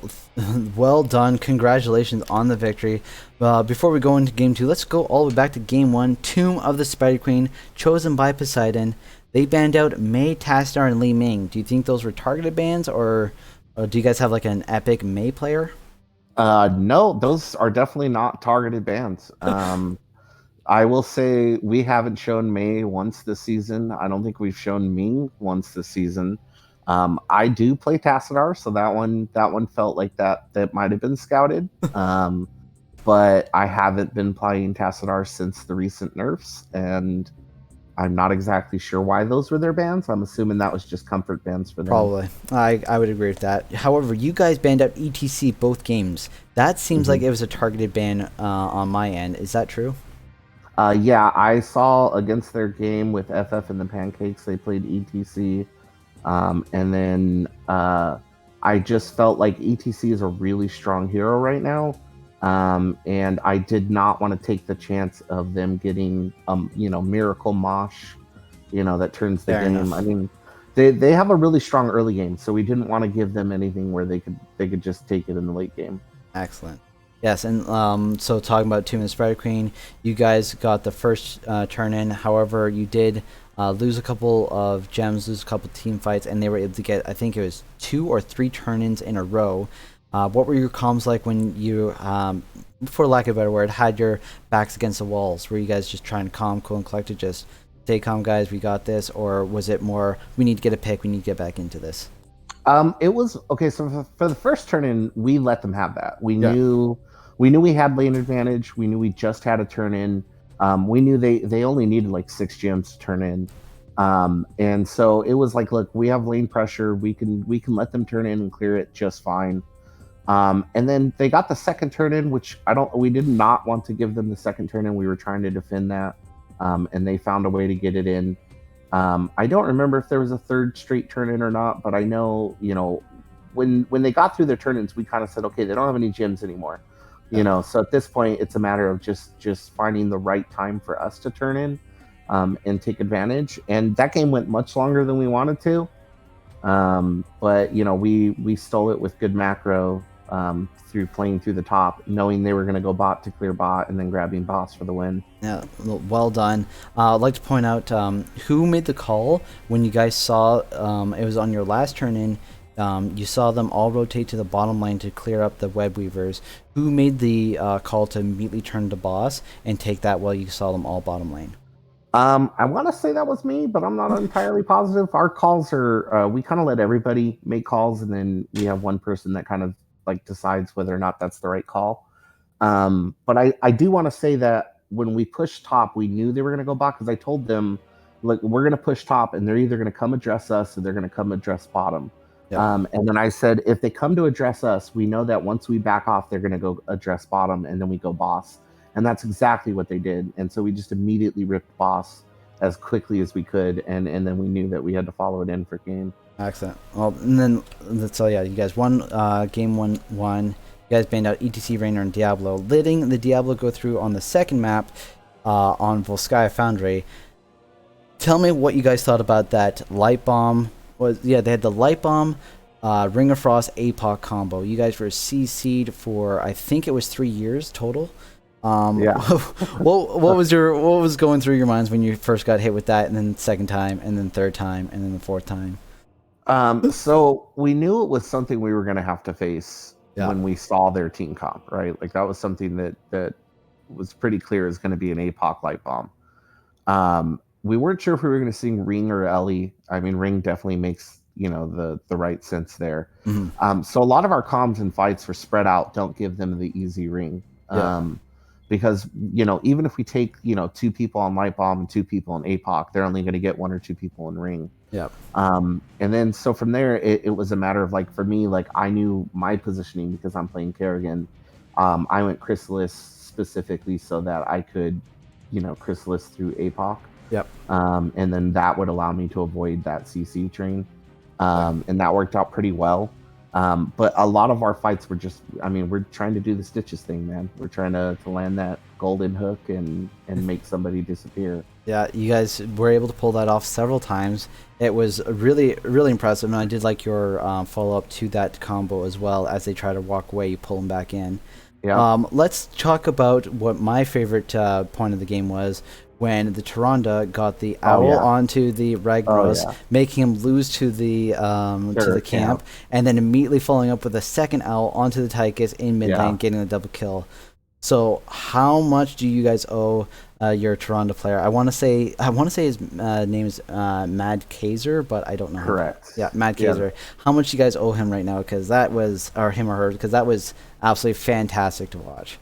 well done. Congratulations on the victory. Before we go into Game 2, let's go all the way back to Game 1. Tomb of the Spider Queen, chosen by P0s3idon. They banned out Mei, Tastar, and Li Ming. Do you think those were targeted bans, or do you guys have like an epic Mei player? No, those are definitely not targeted bans. I will say we haven't shown Mei once this season. I don't think we've shown Ming once this season. I do play Tassadar, so that one felt like that might have been scouted. But I haven't been playing Tassadar since the recent nerfs, and I'm not exactly sure why those were their bans. I'm assuming that was just comfort bans for them. Probably. I would agree with that. However, you guys banned out ETC both games. That seems like it was a targeted ban on my end. Is that true? Yeah, I saw against their game with FF and the Pancakes, they played ETC. And then I just felt like ETC is a really strong hero right now. And I did not want to take the chance of them getting, Miracle Mosh, that turns the Fair game. enough. I mean, they have a really strong early game, so we didn't want to give them anything where they could just take it in the late game. Excellent. Yes, and so talking about Tomb of the Spider Queen, you guys got the first turn in. However, you did lose a couple of gems, lose a couple team fights, and they were able to get, I think it was 2 or 3 turn-ins in a row. What were your comms like when you, for lack of a better word, had your backs against the walls? Were you guys just trying to calm, cool, and collected, just stay calm, guys, we got this? Or was it more, we need to get a pick, we need to get back into this? It was okay. So for the first turn in, we let them have that. We knew we had lane advantage. We knew we just had a turn in. We knew they only needed like 6 gems to turn in. And so it was like, look, we have lane pressure. We can let them turn in and clear it just fine. And then they got the second turn in, which we did not want to give them the second turn in. We were trying to defend that. And they found a way to get it in. I don't remember if there was a third straight turn in or not, but I know, when they got through their turn ins, we kind of said, okay, they don't have any gems anymore. So at this point, it's a matter of just finding the right time for us to turn in and take advantage. And that game went much longer than we wanted to. But we stole it with good macro through playing through the top, knowing they were going to go bot to clear bot and then grabbing boss for the win. Yeah, well done. I'd like to point out who made the call when you guys saw it was on your last turn in. You saw them all rotate to the bottom lane to clear up the web weavers. Who made the call to immediately turn to boss and take that while you saw them all bottom lane? I want to say that was me, but I'm not entirely positive. Our calls are we kind of let everybody make calls, and then we have one person that kind of like decides whether or not that's the right call. But I do want to say that when we pushed top, we knew they were going to go bot because I told them, look, we're going to push top, and they're either going to come address us or they're going to come address bottom. Yeah. And then I said, if they come to address us, we know that once we back off, they're going to go address bottom, and then we go boss. And that's exactly what they did. And so we just immediately ripped boss as quickly as we could, and then we knew that we had to follow it in for game. Excellent. Well, and then so yeah, you guys won game 1. You guys banned out ETC, Rainer, and Diablo, letting the Diablo go through on the second map on Volskaya Foundry. Tell me what you guys thought about that light bomb. They had the light bomb, Ring of Frost, APOC combo. You guys were CC'd for, I think it was 3 years total. Yeah. what was going through your minds when you first got hit with that, and then second time, and then third time, and then the fourth time? So we knew it was something we were going to have to face when we saw their team comp, right? Like that was something that was pretty clear is going to be an APOC light bomb. We weren't sure if we were going to see Ring or Ellie. I mean, Ring definitely makes the right sense there. Mm-hmm. So a lot of our comms and fights were spread out. Don't give them the easy Ring. Because even if we take 2 people on light bomb and 2 people on APOC, they're only going to get 1 or 2 people in Ring. Yep. And then so from there it was a matter of like, for me, like I knew my positioning because I'm playing Kerrigan. I went Chrysalis specifically so that I could Chrysalis through APOC. Yep. And then that would allow me to avoid that CC train. And that worked out pretty well. But a lot of our fights were just, we're trying to do the Stitches thing, man. We're trying to land that golden hook and make somebody disappear. Yeah, you guys were able to pull that off several times. It was really, really impressive. And I did like your follow-up to that combo as well. As they try to walk away, you pull them back in. Yeah. Let's talk about what my favorite point of the game was, when the Tyrande got the owl onto the Ragnaros, making him lose to the camp, and then immediately following up with a second owl onto the Tychus in mid lane, getting a double kill. So how much do you guys owe you're a Toronto player. I want to say his name is Mad Kaiser, but I don't know. Correct. Yeah, Mad Kaiser. How much you guys owe him right now? Because that was, or him or her, because that was absolutely fantastic to watch.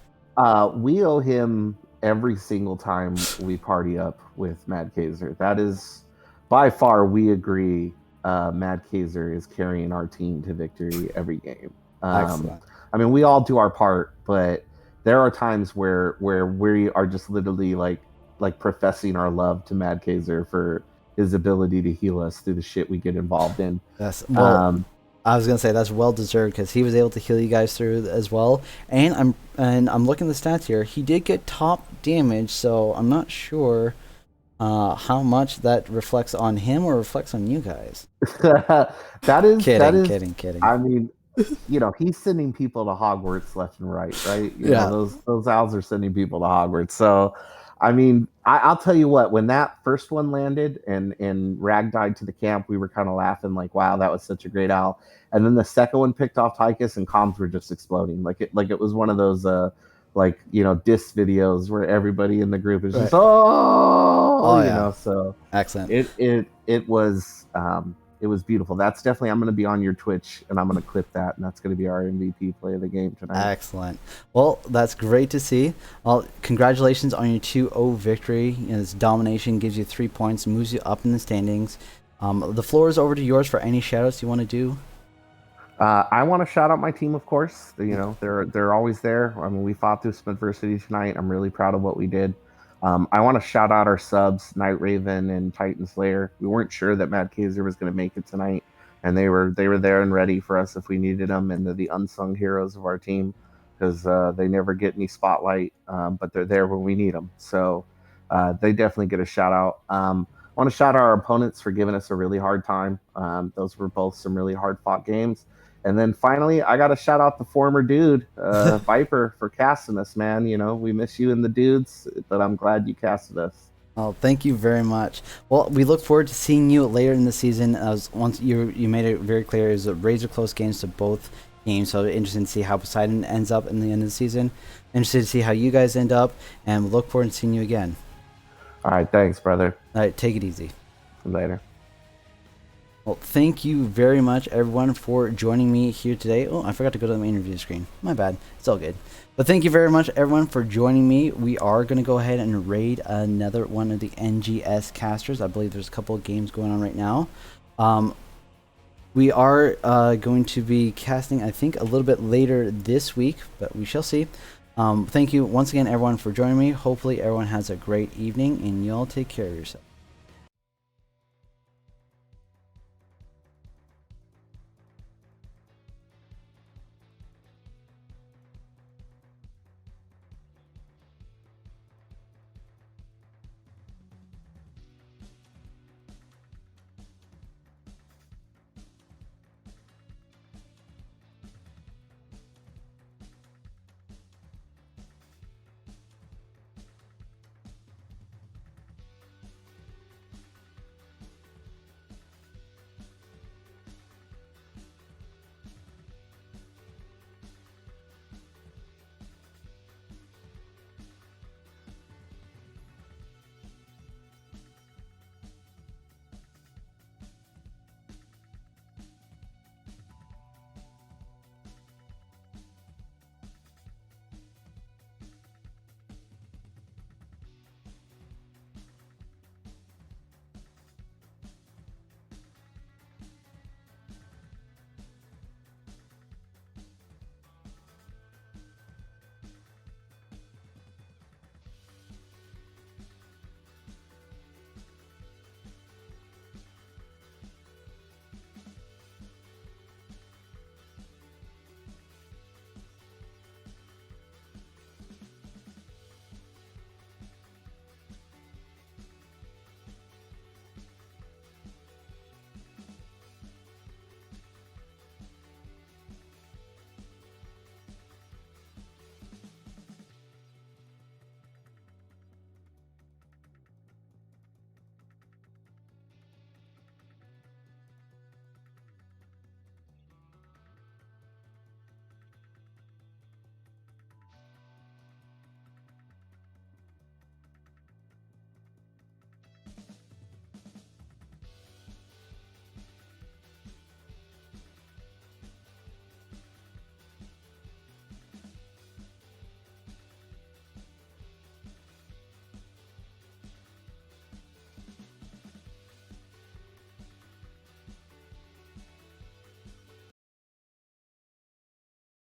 We owe him every single time we party up with Mad Kaiser. That is, by far, we agree. Mad Kaiser is carrying our team to victory every game. Excellent. I mean, we all do our part, but there are times where we are just literally like professing our love to Mad Kaiser for his ability to heal us through the shit we get involved in. That's well. I was gonna say that's well deserved because he was able to heal you guys through as well. And I'm looking at the stats here. He did get top damage, so I'm not sure how much that reflects on him or reflects on you guys. that is kidding. I mean, he's sending people to Hogwarts left and right? You Yeah. know, those owls are sending people to Hogwarts. So, I mean, I'll tell you what, when that first one landed and Rag died to the camp, we were kind of laughing like, wow, that was such a great owl. And then the second one picked off Tychus and comms were just exploding. Like it was one of those diss videos where everybody in the group is just so excellent. It was beautiful. That's definitely, I'm going to be on your Twitch and I'm going to clip that, and that's going to be our MVP play of the game tonight. Excellent. Well, that's great to see. Well, congratulations on your 2-0 victory. This domination gives you 3 points, moves you up in the standings. The floor is over to yours for any shoutouts you want to do. I want to shout out my team, of course. They're always there. I mean, we fought through some adversity tonight. I'm really proud of what we did. I want to shout out our subs, Night Raven and Titan Slayer. We weren't sure that Mad Kaiser was going to make it tonight, and they were there and ready for us if we needed them. And they're the unsung heroes of our team because they never get any spotlight, but they're there when we need them. So they definitely get a shout out. I want to shout out our opponents for giving us a really hard time. Those were both some really hard fought games. And then finally, I got to shout out the former dude, Viper, for casting us, man. We miss you and the dudes, but I'm glad you casted us. Oh, thank you very much. Well, we look forward to seeing you later in the season. Once you made it very clear, it was a razor close games to both teams. So interesting to see how Poseidon ends up in the end of the season. Interested to see how you guys end up, and we look forward to seeing you again. All right, thanks, brother. All right, take it easy. Later. Well, thank you very much, everyone, for joining me here today. Oh, I forgot to go to the interview screen. My bad. It's all good. But thank you very much, everyone, for joining me. We are going to go ahead and raid another one of the NGS casters. I believe there's a couple of games going on right now. We are going to be casting, I think, a little bit later this week, but we shall see. Thank you once again, everyone, for joining me. Hopefully, everyone has a great evening, and y'all take care of yourself.